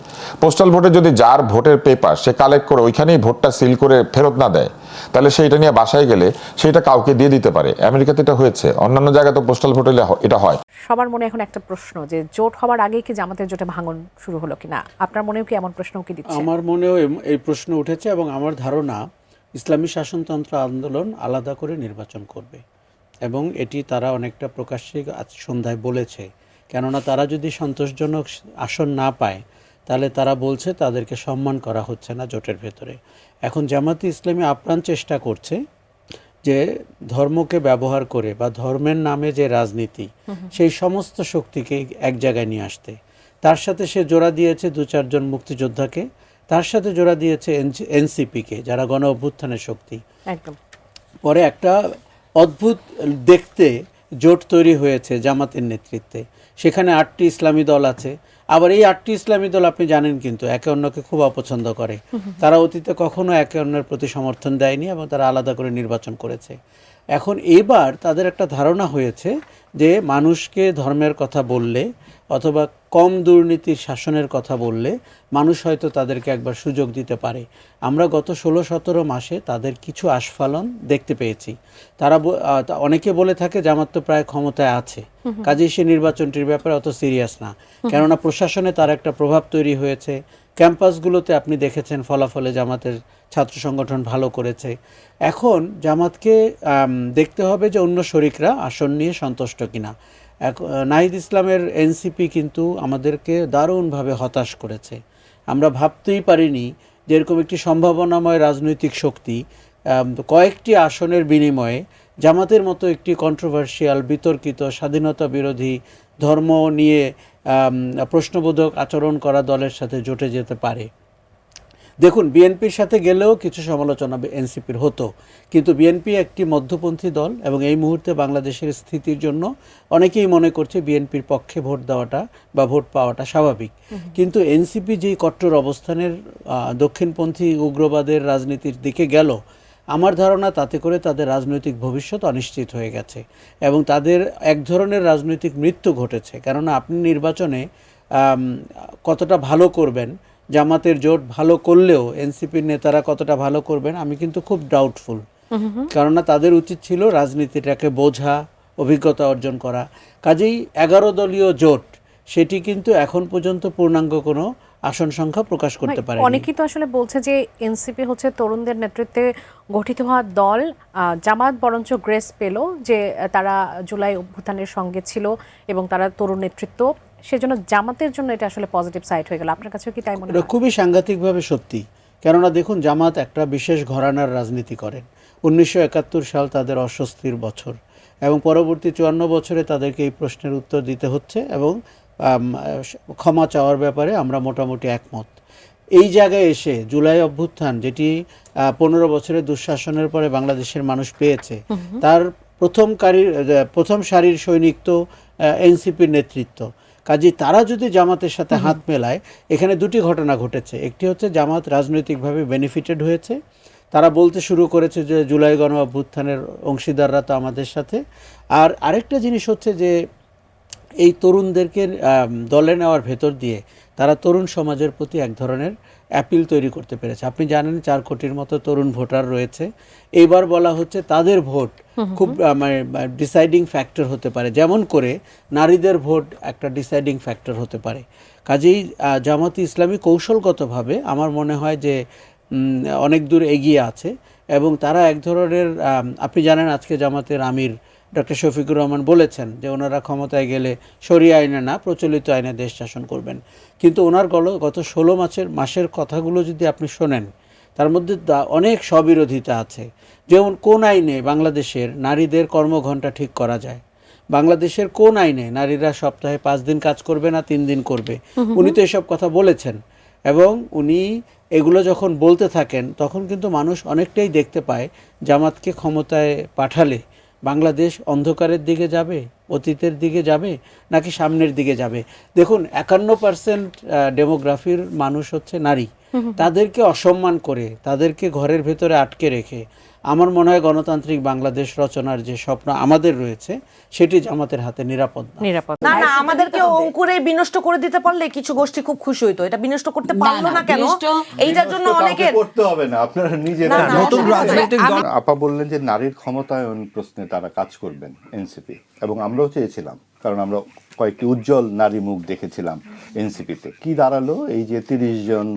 পোস্টাল ভোটে যদি যার ভোটের পেপার সে কালেক্ট করে ওইখানেই ভোটটা সিল করে ফেরত না দেয়, তাহলে সেইটা নিয়ে বাসায় গেলে সেটা কাউকে দিয়ে দিতে পারে। আমেরিকাতে এটা হয়েছে, অন্যান্য জায়গায় তো পোস্টাল ভোট হলে এটা হয়। সবার মনে এখন একটা প্রশ্ন যে জোট হওয়ার আগেই কি জামাতের জোটে ভাঙন শুরু হলো কিনা? আপনার মনেও কি এমন প্রশ্ন কি দিচ্ছে? আমার মনেও এই প্রশ্ন উঠেছে, এবং আমার ধারণা ইসলামী শাসনতন্ত্র আন্দোলন আলাদা করে নির্বাচন করবে, এবং এটি তারা অনেকটা প্রকাশ্যে আজ সন্ধ্যায় বলেছে। কেননা তারা যদি সন্তোষজনক আসন না পায় তাহলে তারা বলছে তাদেরকে সম্মান করা হচ্ছে না জোটের ভেতরে। এখন জামাতে ইসলামী আপ্রাণ চেষ্টা করছে যে ধর্মকে ব্যবহার করে বা ধর্মের নামে যে রাজনীতি, সেই সমস্ত শক্তিকে এক জায়গায় নিয়ে আসতে। তার সাথে সে জোড়া দিয়েছে 2-4 জন মুক্তিযোদ্ধাকে, তার সাথে জোড়া দিয়েছে এনসিপিকে, যারা গণ অভ্যুত্থানের শক্তি। একদম পরে একটা অদ্ভুত দেখতে জোট তৈরি হয়েছে জামাতের নেতৃত্বে। সেখানে 8টি ইসলামী দল আছে। আবার এই 8টি ইসলামী দল আপনি জানেন কিন্তু একে অন্যকে খুব অপছন্দ করে। তারা অতীতে কখনো একে অন্যের প্রতি সমর্থন দেয়নি, এবং তারা আলাদা করে নির্বাচন করেছে। এখন এবার তাদের একটা ধারণা হয়েছে যে মানুষকে ধর্মের কথা বললে অথবা কম দুর্নীতির শাসনের কথা বললে মানুষ হয়তো তাদেরকে একবার সুযোগ দিতে পারে। আমরা গত 16-17 মাসে তাদের কিছু আস্ফালন দেখতে পেয়েছি। তারা অনেকে বলে থাকে জামাত তো প্রায় ক্ষমতায় আছে, কাজেই সে নির্বাচনটির ব্যাপারে অত সিরিয়াস না, কেননা প্রশাসনে তার একটা প্রভাব তৈরি হয়েছে, ক্যাম্পাসগুলোতে আপনি দেখেছেন ফলাফলে জামাতের ছাত্র সংগঠন ভালো করেছে। এখন জামাতকে দেখতে হবে যে অন্য শরিকরা আসন নিয়ে সন্তুষ্ট কিনা। নাহিদ ইসলামের এনসিপি কিন্তু আমাদেরকে দারুণভাবে হতাশ করেছে। আমরা ভাবতেই পারিনি যে এরকম একটি সম্ভাবনাময় রাজনৈতিক শক্তি কয়েকটি আসনের বিনিময়ে জামাতের মতো একটি কন্ট্রোভার্সিয়াল, বিতর্কিত, স্বাধীনতা বিরোধী, ধর্ম নিয়ে প্রশ্নবোধক আচরণ করা দলের সাথে জোটে যেতে পারে। দেখুন, বিএনপির সাথে গেলেও কিছু সমালোচনা এনসিপির হতো, কিন্তু বিএনপি একটি মধ্যপন্থী দল এবং এই মুহূর্তে বাংলাদেশের স্থিতির জন্য অনেকেই মনে করছে বিএনপির পক্ষে ভোট দেওয়াটা বা ভোট পাওয়াটা স্বাভাবিক। কিন্তু এনসিপি যেই কট্টর অবস্থানের দক্ষিণপন্থী উগ্রবাদের রাজনীতির দিকে গেল, আমার ধারণা তাতে করে তাদের রাজনৈতিক ভবিষ্যৎ অনিশ্চিত হয়ে গেছে এবং তাদের এক ধরনের রাজনৈতিক মৃত্যু ঘটেছে। কেননা আপনি নির্বাচনে কতটা ভালো করবেন, জামাতের জোট ভালো করলেও এনসিপির নেতারা কতটা ভালো করবেন আমি কিন্তু খুব ডাউটফুল। কেননা তাদের উচিত ছিল রাজনীতিটাকে বোঝা, অভিজ্ঞতা অর্জন করা। কাজেই 11 দলীয় জোট সেটি কিন্তু এখন পর্যন্ত পূর্ণাঙ্গ কোনো আসন সংখ্যা প্রকাশ করতে পারে। অনেকেই তো আসলে বলছে যে এনসিপি হচ্ছে তরুণদের নেতৃত্বে গঠিত হওয়া দল, জামাত বরঞ্চ গ্রেস পেল যে তারা জুলাই অভ্যুত্থানের সঙ্গে ছিল এবং তারা তরুণ নেতৃত্ব, সেজন্য জামাতের জন্য এটা আসলে পজিটিভ সাইড হয়ে গেল। আপনার কাছেও কি তাই মনে হয়? এটা খুবই সাংঘাতিকভাবে সত্যি। কেননা দেখুন, জামাত একটা বিশেষ ঘরানার রাজনীতি করেন। 1971 সাল তাদের অস্বস্তির বছর এবং পরবর্তী 54 বছরে তাদেরকে এই প্রশ্নের উত্তর দিতে হচ্ছে এবং ক্ষমা চাওয়ার ব্যাপারে আমরা মোটামুটি একমত। এই জায়গায় এসে জুলাই অভ্যুত্থান, যেটি 15 বছরের দুঃশাসনের পরে বাংলাদেশের মানুষ পেয়েছে, তার প্রথম সারির সৈনিক তো এনসিপির নেতৃত্ব। কাজে তারা যদি জামাতের সাথে হাত মেলায়, এখানে দুটি ঘটনা ঘটেছে। একটি হচ্ছে জামাত রাজনৈতিকভাবে বেনিফিটেড হয়েছে, তারা বলতে শুরু করেছে যে জুলাই গণ অভ্যুত্থানের অংশীদাররা তো আমাদের সাথে। আর আরেকটা জিনিস হচ্ছে যে এই তরুণদেরকে দলে নেওয়ার ভেতর দিয়ে তারা তরুণ সমাজের প্রতি এক ধরনের অ্যাপিল তৈরি করতে পেরেছে। আপনি জানেন 4 কোটির মতো তরুণ ভোটার রয়েছে। এইবার বলা হচ্ছে তাদের ভোট খুব ডিসাইডিং ফ্যাক্টর হতে পারে, যেমন করে নারীদের ভোট একটা ডিসাইডিং ফ্যাক্টর হতে পারে। কাজেই জামাতে ইসলামী কৌশলগতভাবে আমার মনে হয় যে অনেক দূর এগিয়ে আছে এবং তারা এক ধরনের, আপনি জানেন আজকে জামাতের আমির ডক্টর শফিকুর রহমান বলেছেন যে ওনারা ক্ষমতায় গেলে শরিয়া আইনে না, প্রচলিত আইনে দেশ শাসন করবেন। কিন্তু ওনার গত 16 মাসের কথাগুলো যদি আপনি শোনেন, তার মধ্যে অনেক স্ববিরোধিতা আছে। যেমন কোন আইনে বাংলাদেশের নারীদের কর্মঘণ্টা ঠিক করা যায়, বাংলাদেশের কোন আইনে নারীরা সপ্তাহে 5 দিন কাজ করবে না 3 দিন করবে, উনি তো এসব কথা বলেছেন। এবং উনি এগুলো যখন বলতে থাকেন তখন কিন্তু মানুষ অনেকটাই দেখতে পায় জামাতকে ক্ষমতায় পাঠালে বাংলাদেশ অন্ধকারের দিকে যাবে, অতীতের দিকে যাবে, নাকি সামনের দিকে যাবে। দেখুন, 51% ডেমোগ্রাফির মানুষ হচ্ছে নারী। তাদেরকে অসম্মান করে, তাদেরকে ঘরের ভেতরে আটকে রেখে আমার মনে হয় গণতান্ত্রিক বাংলাদেশ রচনার যে স্বপ্ন আমাদের রয়েছে সেটি জামাতের হাতে নিরাপদ না। না, আমাদেরকে অঙ্কুরে বিনষ্ট করে দিতে পারলে কিছু গোষ্ঠী খুব খুশি হইতো। এটা বিনষ্ট করতে পারলো না কেন? এইটার জন্য অনেকের করতে হবে না, আপনারা নিজেরা। নতুন রাজনৈতিক দল আপা বললেন যে নারীর ক্ষমতায়ন প্রশ্নে তারা কাজ করবেন এনসিপি, এবং আমরাও চেয়েছিলাম, কারণ আমরা কয়েকটি উজ্জ্বল নারী মুখ দেখেছিলাম এনসিপিতে। কি দাঁড়ালো? এই যে 30 জন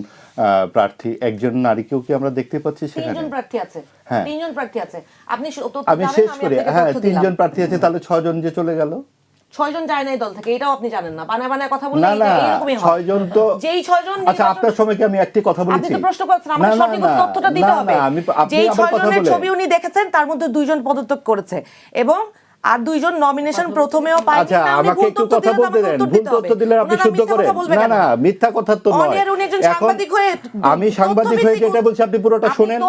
প্রার্থী, একজন নারীকেও কি আমরা দেখতে পাচ্ছি সেখানে? 3 জন প্রার্থী আছে। হ্যাঁ, 3 জন প্রার্থী আছে। আপনি আমি শেষ করি। হ্যাঁ, 3 জন প্রার্থী আছে, তাহলে 6 জন যে চলে গেল। 6 জন যায় না এই দল থেকে, এটাও আপনি জানেন না। বানায় বানায় কথা বললে না না, এরকমই হয়। 6 জন তো, যেই 6 জন, আচ্ছা আপনার সময় কি আমি একটি কথা বলেছি? আপনি তো প্রশ্ন করেছেন, আমাকে সঠিক তথ্যটা দিতে হবে। যেই 6 জনের ছবি উনি দেখেছেন তার মধ্যে 2 জন পদত্যাগ করেছে এবং আর 2 জন নমিনেশন প্রথমেও পায়নি। আচ্ছা, আমাকে একটু কথা বলতে দেন। ভুল তথ্য দিলে আপনি শুদ্ধ করেন। না না, মিথ্যা কথা তো নয়। এখন আমি সাংবাদিক হয়ে যেটা বলছি আপনি পুরোটা শুনেন।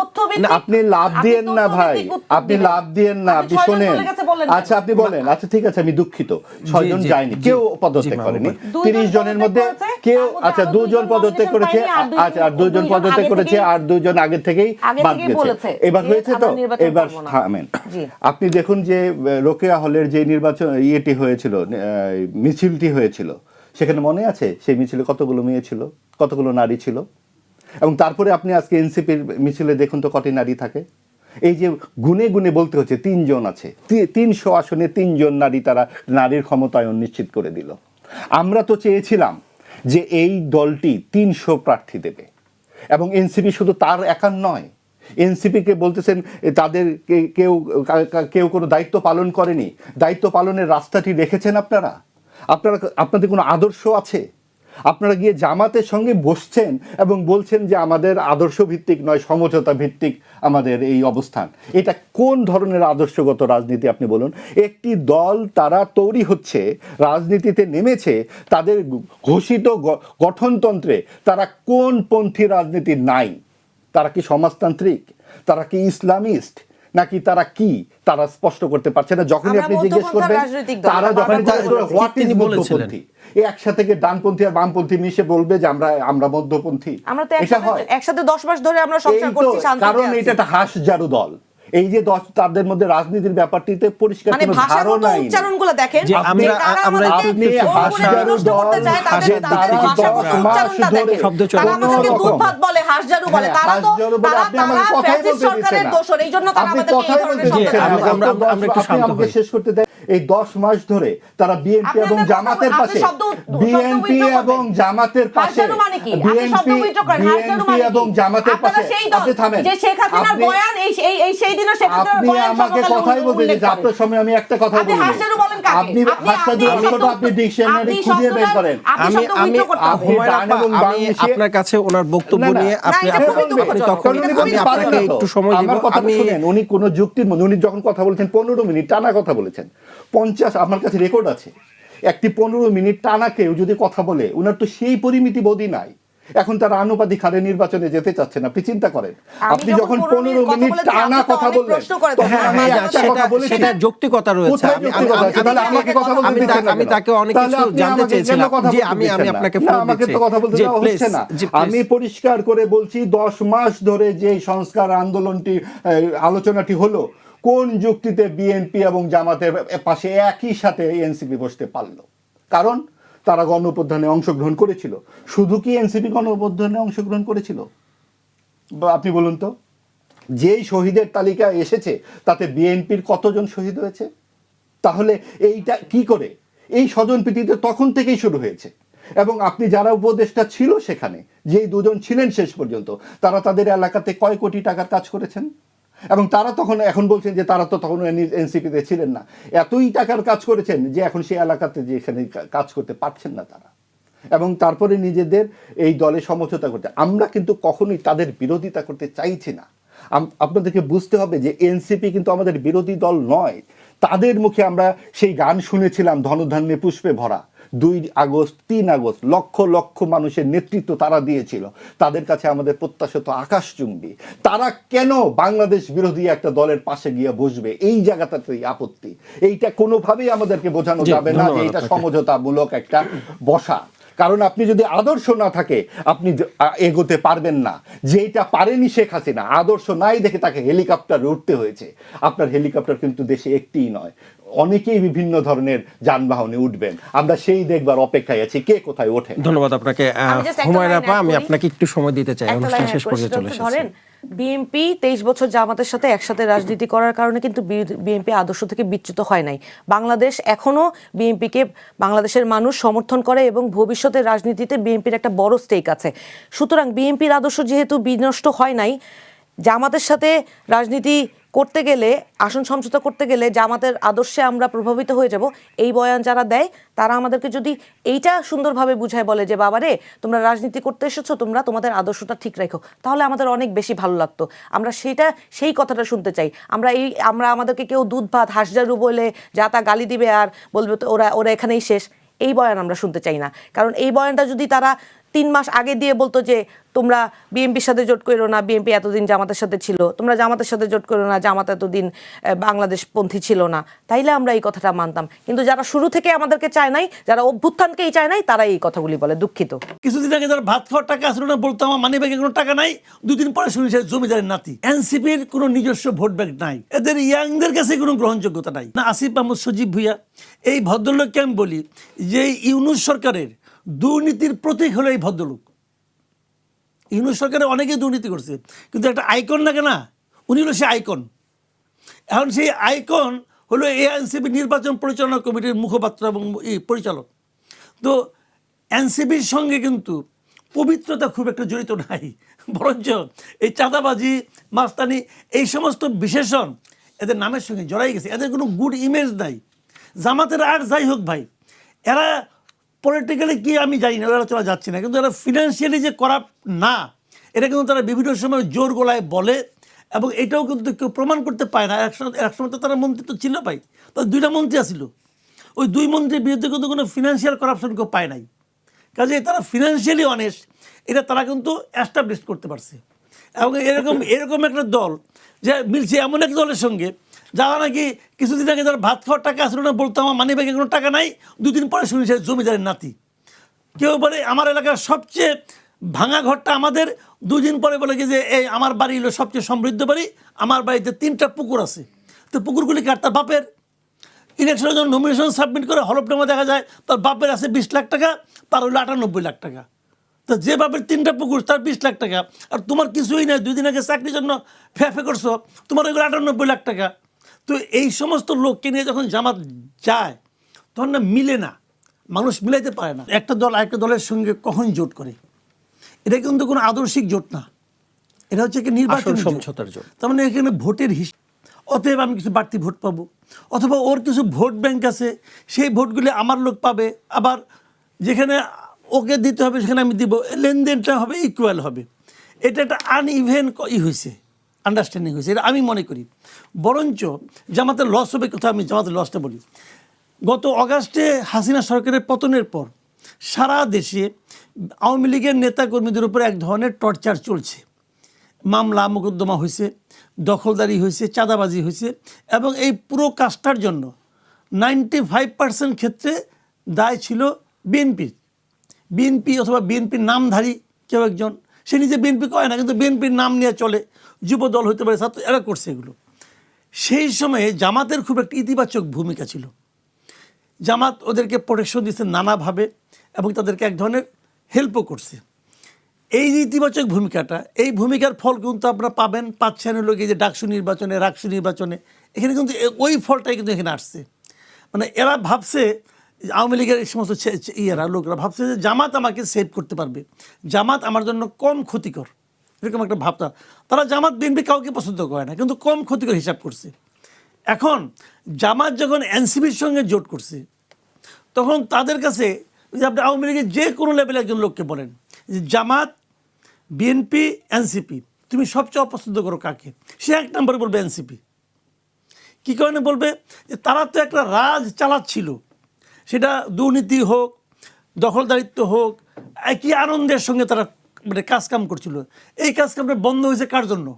আপনি লাভ দিয়েন না ভাই, আপনি লাভ দিয়েন না, আপনি শুনেন। আচ্ছা আপনি বলেন। আচ্ছা ঠিক আছে, আমি দুঃখিত। 6 জন যায়নি, কেউ পদত্যাগ করেনি। 30 জনের মধ্যে কেউ, আচ্ছা 2 জন পদত্যাগ করেছে, আচ্ছা আর 2 জন পদত্যাগ করেছে, আর 2 জন আগে থেকেই বাদ গেছে। এবার হয়েছে তো, এবার থামেন। আপনি দেখুন যে রোকেয়া হলের যে নির্বাচন ইয়েটি হয়েছিল, মিছিলটি হয়েছিল, সেখানে মনে আছে সেই মিছিলে কতগুলো মেয়ে ছিল, কতগুলো নারী ছিল? এবং তারপরে আপনি আজকে এনসিপির মিছিলে দেখুন তো কটি নারী থাকে। এই যে গুনে গুনে বলতে হচ্ছে 3 জন আছে, 300 আসনে 3 জন নারী, তারা নারীর ক্ষমতায়ন নিশ্চিত করে দিল। আমরা তো চেয়েছিলাম যে এই দলটি 300 প্রার্থী দেবে, এবং এনসিপি শুধু তার একার নয়, এনসিপিকে বলতেছেন তাদের কেউ কোনো দায়িত্ব পালন করেনি। দায়িত্ব পালনের রাস্তাটি রেখেছেন আপনাদের কোনো আদর্শ আছে? আপনারা গিয়ে জামাতের সঙ্গে বসছেন এবং বলছেন যে আমাদের আদর্শ ভিত্তিক নয়, সমঝোতা ভিত্তিক আমাদের এই অবস্থান। এটা কোন ধরনের আদর্শগত রাজনীতি আপনি বলুন? একটি দল তারা তৈরি হচ্ছে, রাজনীতিতে নেমেছে, তাদের ঘোষিত গঠনতন্ত্রে তারা কোন পন্থী রাজনীতি নাই? তারা কি সমাজতান্ত্রিক, তারা কি ইসলামিস্ট, নাকি তারা কি, তারা স্পষ্ট করতে পারছে না। যখনই আপনি জিজ্ঞেস করবেন তারা যখন হোয়াট ইজ মধ্যপন্থী, একসাথে ডানপন্থী আর বামপন্থী মিশে বলবে যে আমরা মধ্যপন্থী। এটা হয় একসাথে 10 মাস ধরে আমরা সংসার করছি শান্তিতে, কারণ এটা একটা হাঁসঝাড়ু দল। এই যে তাদের মধ্যে রাজনীতির ব্যাপারটিতে পরিষ্কার কোনো ধারণা নাই। উচ্চারণগুলো দেখেন যে আপনি হাঁসঝাড়ু দল, তারা 10 মাস ধরে তারা আমাদেরকে দুধভাত বলে, হাঁসঝাড়ু বলে, তারা তো তারা ফ্যাসিস্ট সরকারের দোসর, এইজন্য তারা আমাদেরকে এই ধরনের আমরা একটু শেষ করতে দেন। এই 10 মাস ধরে তারা বিএনপি এবং জামাতের পাশে, বিএনপি এবং জামাতের পাশে, বিএনপি এবং জামাতের পাশে। আপনি থামেন, যে শেখ হাসিনার বয়ান এই সেই দিনও শেখ হাসিনার বয়ান আমাকে কথাই বলতে দিন। আপনার সময় আমি একটা কথা বলি, আপনি হাসিনা অর্থটা আপনি ডিকশনারি খুঁজে বের করেন। আমি আপনার কাছে ওনার বক্তব্য নিয়ে আপনি তখন আমি আপনাকে একটু সময় দিব। আমার কথা শুনেন, উনি কোন যুক্তির মধ্যে, উনি যখন কথা বলেছেন 15 মিনিট টানা কথা বলেছেন, 50 আমার কাছে রেকর্ড আছে, একটি 15 মিনিট টানা কেউ যদি কথা বলে, উনার তো সেই পরিমিতি বোধই নাই। এখন তারা আনুপাতিক হারে নির্বাচনে যেতে চাচ্ছেন। আপনি চিন্তা করেন, আপনি যখন 15 মিনিট টানা কথা বললেন, সেটা যৌক্তিকতা রয়েছে। আমি তাকে অনেক কিছু জানতে চেয়েছিলাম যে আমি আপনাকে আমাকে তো কথা বলতে দেওয়া হচ্ছে না। আমি পরিষ্কার করে বলছি, 10 মাস ধরে যে সংস্কার আন্দোলনটি আলোচনাটি হলো, কোন যুক্তিতে বিএনপি এবং জামাতের পাশে একই সাথে এনসিপি বসতে পারলো? কারণ তারা গণঅভ্যুত্থানে অংশগ্রহণ করেছিল। শুধু কি এনসিপি গণঅভ্যুত্থানে অংশগ্রহণ করেছিল? আপনি বলুন তো, যেই শহীদের তালিকা এসেছে তাতে বিএনপির কতজন শহীদ হয়েছে? তাহলে এইটা কি করে? এই স্বজনপ্রীতিতে তখন থেকেই শুরু হয়েছে। এবং আপনি যারা উপদেষ্টা ছিল সেখানে, যেই দুজন ছিলেন শেষ পর্যন্ত, তারা তাদের এলাকাতে কয় কোটি টাকার কাজ করেছেন? এবং তারা তখন এখন বলছেন যে তারা তো তখন এনসিপিতে ছিলেন না, এতই টাকার কাজ করেছেন যে এখন সেই এলাকাতে যে এখানে কাজ করতে পারছেন না তারা, এবং তারপরে নিজেদের এই দলে সমঝোতা করতে। আমরা কিন্তু কখনোই তাদের বিরোধিতা করতে চাইছি না। আপনাদেরকে বুঝতে হবে যে এনসিপি কিন্তু আমাদের বিরোধী দল নয়। তাদের মুখে আমরা সেই গান শুনেছিলাম, ধনধান্যে পুষ্পে ভরা। 2 আগস্ট 3 আগস্ট লক্ষ লক্ষ মানুষের নেতৃত্ব তারা দিয়েছিল। তাদের কাছে আমাদের প্রত্যাশা তো আকাশচুম্বী। তারা কেন বাংলাদেশ বিরোধী একটা দলের পাশে গিয়ে বসবে? এই জায়গাটাতেই আপত্তি। এইটা কোনোভাবেই আমাদেরকে বোঝানো যাবে না যে এটা সমঝোতামূলক একটা বসা। কারণ আপনি যদি আদর্শ না থাকে আপনি এগোতে পারবেন না। যেটা পারেনি শেখ হাসিনা, আদর্শ নাই দেখে তাকে হেলিকপ্টারে উঠতে হয়েছে। আপনার হেলিকপ্টার কিন্তু দেশে একটিই নয়, অনেকেই বিভিন্ন ধরনের যানবাহনে উঠবেন। আমরা সেই দেখবার অপেক্ষায় আছি কে কোথায় ওঠে। ধন্যবাদ আপনাকে হুমায়রা আপা। আমি আপনাকে একটু সময় দিতে চাই, অনুষ্ঠান শেষ পর্যায়ে চলে এসেছে। বিএনপি 23 বছর জামাতের সাথে একসাথে রাজনীতি করার কারণে কিন্তু বিএনপি আদর্শ থেকে বিচ্যুত হয় নাই। বাংলাদেশ এখনো বিএনপিকে বাংলাদেশের মানুষ সমর্থন করে এবং ভবিষ্যতের রাজনীতিতে বিএনপির একটা বড় স্টেক আছে। সুতরাং বিএনপির আদর্শ যেহেতু বিনষ্ট হয় নাই, জামাতের সাথে রাজনীতি করতে গেলে, আসন সমঝোতা করতে গেলে জামাতের আদর্শে আমরা প্রভাবিত হয়ে যাব। এই বয়ান যারা দেয় তারা আমাদেরকে যদি এইটা সুন্দরভাবে বুঝায় বলে যে বাবারে তোমরা রাজনীতি করতে এসেছো, তোমরা তোমাদের আদর্শটা ঠিক রাখো, তাহলে আমাদের অনেক বেশি ভালো লাগতো। আমরা সেই কথাটা শুনতে চাই। আমরা আমাদেরকে কেউ দুধ ভাত হাঁসঝাড়ু বলে যা তা গালি দিবে আর বলবে তো ওরা এখানেই শেষ, এই বয়ান আমরা শুনতে চাই না। কারণ এই বয়ানটা যদি তারা 3 মাস আগে দিয়ে বলতো যে তোমরা বিএনপির সাথে জোট করো না, বিএনপি এতদিন জামাতের সাথে ছিল, তোমরা জামাতের সাথে জোট করো না, জামাত এতদিন বাংলাদেশপন্থী ছিল না, তাইলে আমরা এই কথাটা মানতাম। কিন্তু যারা শুরু থেকে আমাদেরকে চায় নাই, যারা অভ্যুত্থানকেই চায় নাই, তারা এই কথাগুলি বলে। দুঃখিত। কিছুদিন আগে যারা ভাত খাওয়ার টাকা আসলো না বলতো আমার মানি ব্যাগে কোনো টাকা নাই, 2 দিন পরে শুনি জমিদারের নাতি। এনসিপির কোনো নিজস্ব ভোট ব্যাংক নাই, এদের ইয়াংদের কাছে কোনো গ্রহণযোগ্যতা নাই। না আসিফ মাহমুদ সজীব ভুইয়া এই ভদ্রলোককে আমি বলি যে ইউনূস সরকারের দুর্নীতির প্রতীক হলো এই ভদ্রলোক। ইউনূস সরকারে অনেকেই দুর্নীতি করছে, কিন্তু একটা আইকন লাগে না, উনি হলো সেই আইকন। এখন সেই আইকন হলো এএনসিপি নির্বাচন পরিচালনা কমিটির মুখপাত্র এবং পরিচালক। তো এনসিপির সঙ্গে কিন্তু পবিত্রতা খুব একটা জড়িত নাই, বরঞ্চ এই চাঁদাবাজি, মাস্তানি, এই সমস্ত বিশেষণ এদের নামের সঙ্গে জড়াই গেছে। এদের কোনো গুড ইমেজ নাই। জামাতের আর যাই হোক ভাই, এরা পলিটিক্যালি কি আমি জানি না, ওরা চলা যাচ্ছে না, কিন্তু এরা ফিনান্সিয়ালি যে করাপ্ট না, এটা কিন্তু তারা বিভিন্ন সময় জোর গলায় বলে, এবং এটাও কিন্তু কেউ প্রমাণ করতে পায় না। একসময় তো তারা মন্ত্রী তো ছিল ভাই, তার 2টা মন্ত্রী আসছিল, ওই 2 মন্ত্রীর বিরুদ্ধে কিন্তু কোনো ফিনান্সিয়াল কারাপশন কেউ পায় নাই। কাজে তারা ফিনান্সিয়ালি অনেস্ট, এটা তারা কিন্তু অ্যাস্টাবলিশ করতে পারছে। এবং এরকম একটা দল যে মিলছে এমন এক দলের সঙ্গে যারা নাকি কিছুদিন আগে যারা ভাত খাওয়ার টাকা আসলে না, বলতো আমার মানি ব্যাগে কোনো টাকা নাই, 2 দিন পরে শুনি সে জমিদারের নাতি। কেউ বলে আমার এলাকার সবচেয়ে ভাঙা ঘরটা আমাদের, 2 দিন পরে বলে কি যে এই আমার বাড়ি হলো সবচেয়ে সমৃদ্ধ বাড়ি, আমার বাড়িতে 3টা পুকুর আছে। তো পুকুরগুলি কার? তার বাপের। ইলেকশনের জন্য নমিনেশন সাবমিট করে হলফনামা দেখা যায় তার বাপের আছে 20 লাখ টাকা, তার হলো 98 লাখ টাকা। তো যে বাপের 3টা পুকুর তার 20 লাখ টাকা, আর তোমার কিছুই নাই, 2 দিন আগে চাকরির জন্য ফেফে করছো, তোমার ওইগুলো 98 লাখ টাকা। তো এই সমস্ত লোককে নিয়ে যখন জামাত যায় তখন না মিলে না, মানুষ মিলাইতে পারে না। একটা দল আরেকটা দলের সঙ্গে কখন জোট করে, এটা কিন্তু কোনো আদর্শিক জোট না, এটা হচ্ছে একটা নির্বাচন সমঝোতার জোট। তার মানে এখানে ভোটের হিসাব, অতএব আমি কিছু বাড়তি ভোট পাবো, অথবা ওর কিছু ভোট ব্যাংক আছে, সেই ভোটগুলি আমার লোক পাবে, আবার যেখানে ওকে দিতে হবে সেখানে আমি দিব, লেনদেনটা হবে ইকুয়াল হবে। এটা একটা আনইভেন হয়েছে, আন্ডারস্ট্যান্ডিং হয়েছে, এটা আমি মনে করি। বরঞ্চ জামাতের লস হবে কোথাও, আমি জামাতের লসটা বলি। গত অগাস্টে হাসিনা সরকারের পতনের পর সারা দেশে আওয়ামী লীগের নেতাকর্মীদের উপর এক ধরনের টর্চার চলছে। মামলা মোকদ্দমা হয়েছে, দখলদারি হয়েছে, চাঁদাবাজি হয়েছে, এবং এই পুরো কাজটার জন্য 95% ক্ষেত্রে দায় ছিল বিএনপি অথবা বিএনপির নামধারী কেউ একজন। সে নিজে বিএনপি করে না, কিন্তু বিএনপির নাম নিয়ে চলে, যুব দল হতে পারে, ছাত্র, এরা করছে এগুলো। সেই সময়ে জামাতের খুব একটা ইতিবাচক ভূমিকা ছিল। জামাত ওদেরকে প্রোটেকশন দিচ্ছে নানাভাবে, এবং তাদেরকে এক ধরনের হেল্পও করছে। এই যে ইতিবাচক ভূমিকাটা, এই ভূমিকার ফল কিন্তু আপনারা পাচ্ছেন হলো এই যে রাকসু নির্বাচনে, এখানে কিন্তু ওই ফলটাই কিন্তু এখানে আসছে। মানে এরা ভাবছে, আওয়ামী লীগের এই সমস্ত লোকরা ভাবছে যে জামাত আমাকে সেভ করতে পারবে, জামাত আমার জন্য কম ক্ষতিকর, এরকম একটা ভাবনা। তারা জামাত বিএনপি কাউকে পছন্দ করে না, কিন্তু কম ক্ষতিকর হিসাব করছে। এখন জামাত যখন এনসিপির সঙ্গে জোট করছে, তখন তাদের কাছে যে আপনি আওয়ামী লীগের যে কোনো লেভেলে একজন লোককে বলেন যে জামাত, বিএনপি, এনসিপি, তুমি সবচেয়ে অপছন্দ করো কাকে, সে 1 নম্বরে বলবে এনসিপি। কী কারণে বলবে? যে তারা তো একটা রাজ চালাচ্ছিল, সেটা দুর্নীতি হোক, দখলদারিত্ব হোক, একই আনন্দের সঙ্গে তারা মানে কাজকাম করছিল। এই কাজকামটা বন্ধ হয়েছে কার জন্য?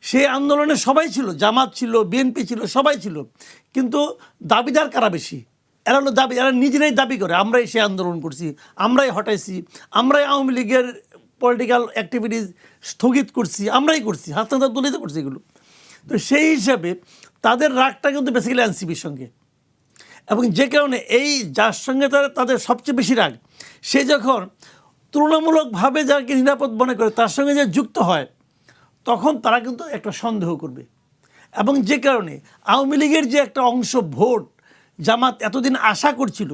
সেই আন্দোলনে সবাই ছিল, জামাত ছিল, বিএনপি ছিল, সবাই ছিল, কিন্তু দাবিদার কারা বেশি? এরা হলো এরা নিজেরাই দাবি করে আমরাই সে আন্দোলন করছি, আমরাই হটাইছি, আমরাই আওয়ামী লীগের পলিটিক্যাল অ্যাক্টিভিটিস স্থগিত করছি, আমরাই করছি, হাসনাত আব্দুল্লাহ করছি এগুলো। তো সেই হিসাবে তাদের রাগটা কিন্তু বেসিক্যালি এনসিপির সঙ্গে, এবং যে কারণে এই যার সঙ্গে তাদের সবচেয়ে বেশি রাগ, সে যখন তুলনামূলকভাবে যাকে নিরাপদ মনে করে তার সঙ্গে যে যুক্ত হয়, তখন তারা কিন্তু একটা সন্দেহ করবে। এবং যে কারণে আওয়ামী লীগের যে একটা অংশ ভোট জামাত এতদিন আশা করছিল,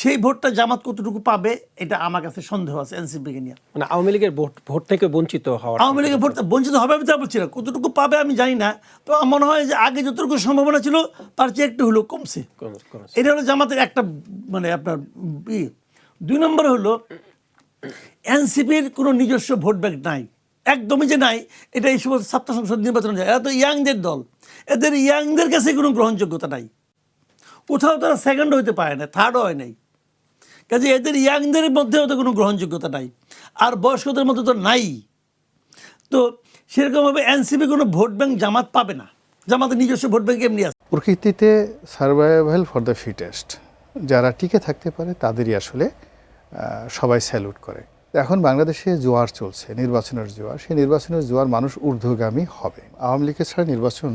সেই ভোটটা জামাত কতটুকু পাবে এটা আমার কাছে সন্দেহ আছে এনসিপিকে নিয়ে। মানে আওয়ামী লীগের ভোট থেকে বঞ্চিত হওয়া, আওয়ামী লীগের ভোট বঞ্চিত হবে আমি তা বলছি না, কতটুকু পাবে আমি জানি না। তো মনে হয় যে আগে যতটুকু সম্ভাবনা ছিল তার চেয়ে একটু হলেও কমছে। এটা হলো জামাতের একটা মানে আপনার 2 নম্বর হলো এনসিপির কোনো নিজস্ব ভোট ব্যাংক নাই, একদমই যে নাই এটা এই সমস্ত ছাত্র সংসদ নির্বাচন যায়। এরা তো ইয়াংদের দল, এদের ইয়াংদের কাছে কোনো গ্রহণযোগ্যতা নাই, কোথাও তারা সেকেন্ড হইতে পারে না, থার্ডও হয় নাই। কাজে এদের ইয়াংদের মধ্যেও তো কোনো গ্রহণযোগ্যতা নাই, আর বয়স্কদের মধ্যে তো নাই। তো সেরকমভাবে এনসিপি কোনো ভোট ব্যাংক জামাত পাবে না, জামাতের নিজস্ব ভোট ব্যাংক এমনি আছে। প্রকৃতিতে সার্ভাইভাল ফর দ্য ফিটেস্ট, যারা টিকে থাকতে পারে তাদেরই আসলে সবাই স্যালুট করে। এখন বাংলাদেশে জোয়ার চলছে, নির্বাচনের জোয়ার, সেই নির্বাচনের জোয়ার মানুষ ঊর্ধ্বগামী হবে। আওয়ামী লীগের ছাড়া নির্বাচন,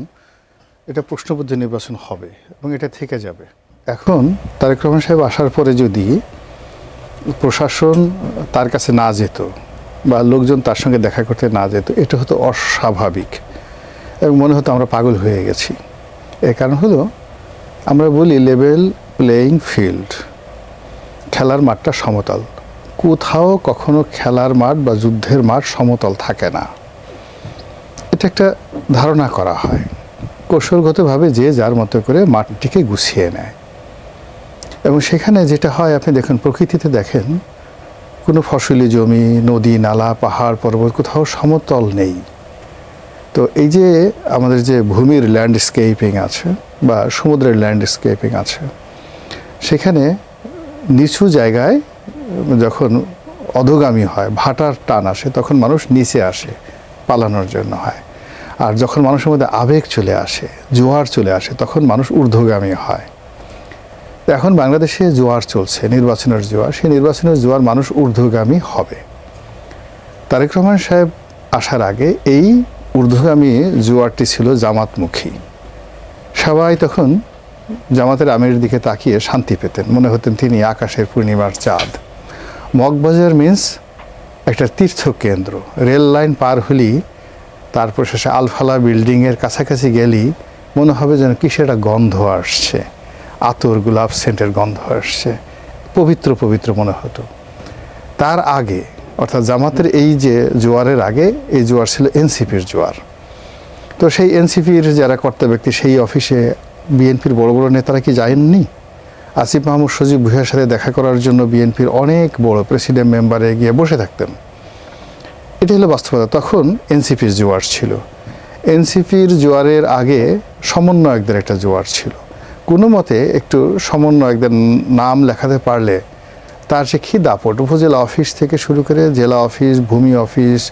এটা প্রশ্নবদ্ধ নির্বাচন হবে এবং এটা থেকে যাবে। এখন তারেক রহমান সাহেব আসার পরে যদি প্রশাসন তার কাছে না যেত বা লোকজন তার সঙ্গে দেখা করতে না যেত, এটা হতো অস্বাভাবিক এবং মনে হতো আমরা পাগল হয়ে গেছি। এর কারণ হলো আমরা বলি লেভেল প্লেয়িং ফিল্ড, খেলার মাঠটা সমতল। কোথাও কখনো খেলার মাঠ বা যুদ্ধের মাঠ সমতল থাকে না, এটা একটা ধারণা করা হয়। কৌশলগতভাবে যে যার মতো করে মাঠটিকে গুছিয়ে নেয়, এবং সেখানে যেটা হয় আপনি দেখুন, প্রকৃতিতে দেখেন কোনো ফসলি জমি, নদী, নালা, পাহাড়, পর্বত কোথাও সমতল নেই। তো এই যে আমাদের যে ভূমির ল্যান্ডস্কেপিং আছে বা সমুদ্রের ল্যান্ডস্কেপিং আছে, সেখানে নিচু জায়গায় যখন অধোগামী হয়, ভাটার টান আসে, তখন মানুষ নিচে আসে, পালানোর জন্য হয়। আর যখন মানুষের মধ্যে আবেগ চলে আসে, জোয়ার চলে আসে, তখন মানুষ ঊর্ধ্বগামী হয়। এখন বাংলাদেশে জোয়ার চলছে, নির্বাচনের জোয়ার, সেই নির্বাচনের জোয়ার মানুষ ঊর্ধ্বগামী হবে। তারেক রহমান সাহেব আসার আগে এই ঊর্ধ্বগামী জোয়ারটি ছিল জামাতমুখী। সবাই তখন জামাতের আমিরের দিকে তাকিয়ে শান্তি পেতেন, মনে হতেন তিনি আকাশের পূর্ণিমার চাঁদ। মগবাজার মিন্স একটা তীর্থকেন্দ্র, রেল লাইন পার হলেই, তারপর শেষে আলফালা বিল্ডিংয়ের কাছাকাছি গেলেই মনে হবে যেন কিসের একটা গন্ধ আসছে, আতর, গোলাপ সেন্টের গন্ধ আসছে, পবিত্র পবিত্র মনে হতো। তার আগে অর্থাৎ জামাতের এই যে জোয়ারের আগে, এই জোয়ার ছিল এনসিপির জোয়ার। তো সেই এনসিপির যারা কর্তা ব্যক্তি, সেই অফিসে বিএনপির বড় বড় নেতারা কি যায়নি? আসিফ মাহমুদ সজীব ভুঁইয়ার সাথে দেখা করার জন্য বিএনপির অনেক বড় প্রেসিডেন্ট মেম্বারে গিয়ে বসে থাকতেন। এটা হলো বাস্তবতা। তখন এনসিপির জোয়ার ছিল। এনসিপির জোয়ারের আগে সমন্বয়কদের একটা জোয়ার ছিল। কোনো মতে একটু সমন্বয়কদের নাম লেখাতে পারলে তার যে কি দাপট, উপজেলা অফিস থেকে শুরু করে জেলা অফিস, ভূমি অফিস,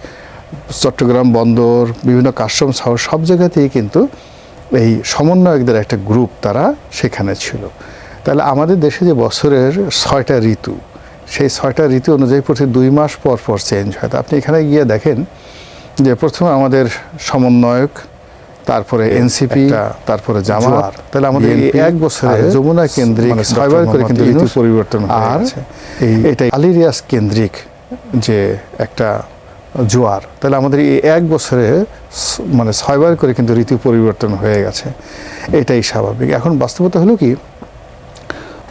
চট্টগ্রাম বন্দর, বিভিন্ন কাস্টমস হাউস, সব জায়গাতেই কিন্তু এই সমন্বয়কদের একটা গ্রুপ তারা সেখানে ছিল। তাহলে আমাদের দেশে যে বছরের 6টা ঋতু, সেই 6টা ঋতু অনুযায়ী প্রতি 2 মাস পর পর চেঞ্জ হয়। তো আপনি এখানে গিয়ে দেখেন যে প্রথমে আমাদের সমন্বয়ক, তারপরে এনসিপি, তারপরে জামাত। তাহলে আমাদের এক বছরে যমুনা কেন্দ্রিক 6বার করে কিন্তু ঋতু পরিবর্তন হয়ে গেছে। এটা আলিরিয়াস কেন্দ্রিক যে একটা জোয়ার, তাহলে আমাদের এই এক বছরে মানে 6বার করে কিন্তু ঋতু পরিবর্তন হয়ে গেছে। এটাই স্বাভাবিক। এখন বাস্তবতা হলো কি,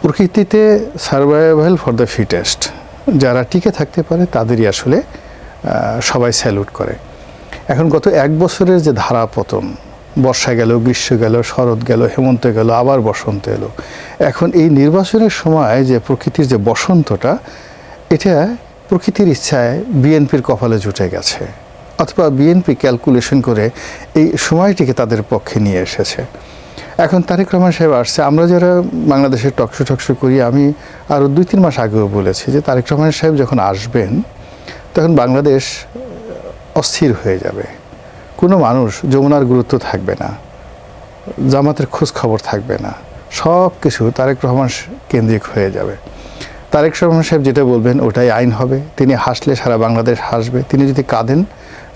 প্রকৃতিতে সার্ভাইভাল ফর দ্য ফিটেস্ট, যারা টিকে থাকতে পারে তাদেরই আসলে সবাই স্যালুট করে। এখন গত 1 বছরের যে ধারাপতন, বর্ষা গেল, গ্রীষ্ম গেল, শরৎ গেল, হেমন্ত গেল, আবার বসন্ত এলো। এখন এই নির্বাচনের সময় যে প্রকৃতির যে বসন্তটা, এটা প্রকৃতির ইচ্ছায় বিএনপির কপালে জুটে গেছে, অথবা বিএনপি ক্যালকুলেশন করে এই সময়টিকে তাদের পক্ষে নিয়ে এসেছে। এখন তারেক রহমান সাহেব আসছে। আমরা যারা বাংলাদেশের টকশো করি, আমি আরও 2-3 মাস আগেও বলেছি যে তারেক রহমান সাহেব যখন আসবেন তখন বাংলাদেশ অস্থির হয়ে যাবে। কোনো মানুষ যমুনার গুরুত্ব থাকবে না, জামাতের খোঁজ খবর থাকবে না, সব কিছু তারেক রহমান কেন্দ্রিক হয়ে যাবে। তারেক রহমান সাহেব যেটা বলবেন ওটাই আইন হবে। তিনি হাসলে সারা বাংলাদেশ হাসবে, তিনি যদি কাঁদেন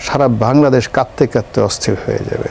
সারা বাংলাদেশ কাঁদতে কাঁদতে অস্থির হয়ে যাবে।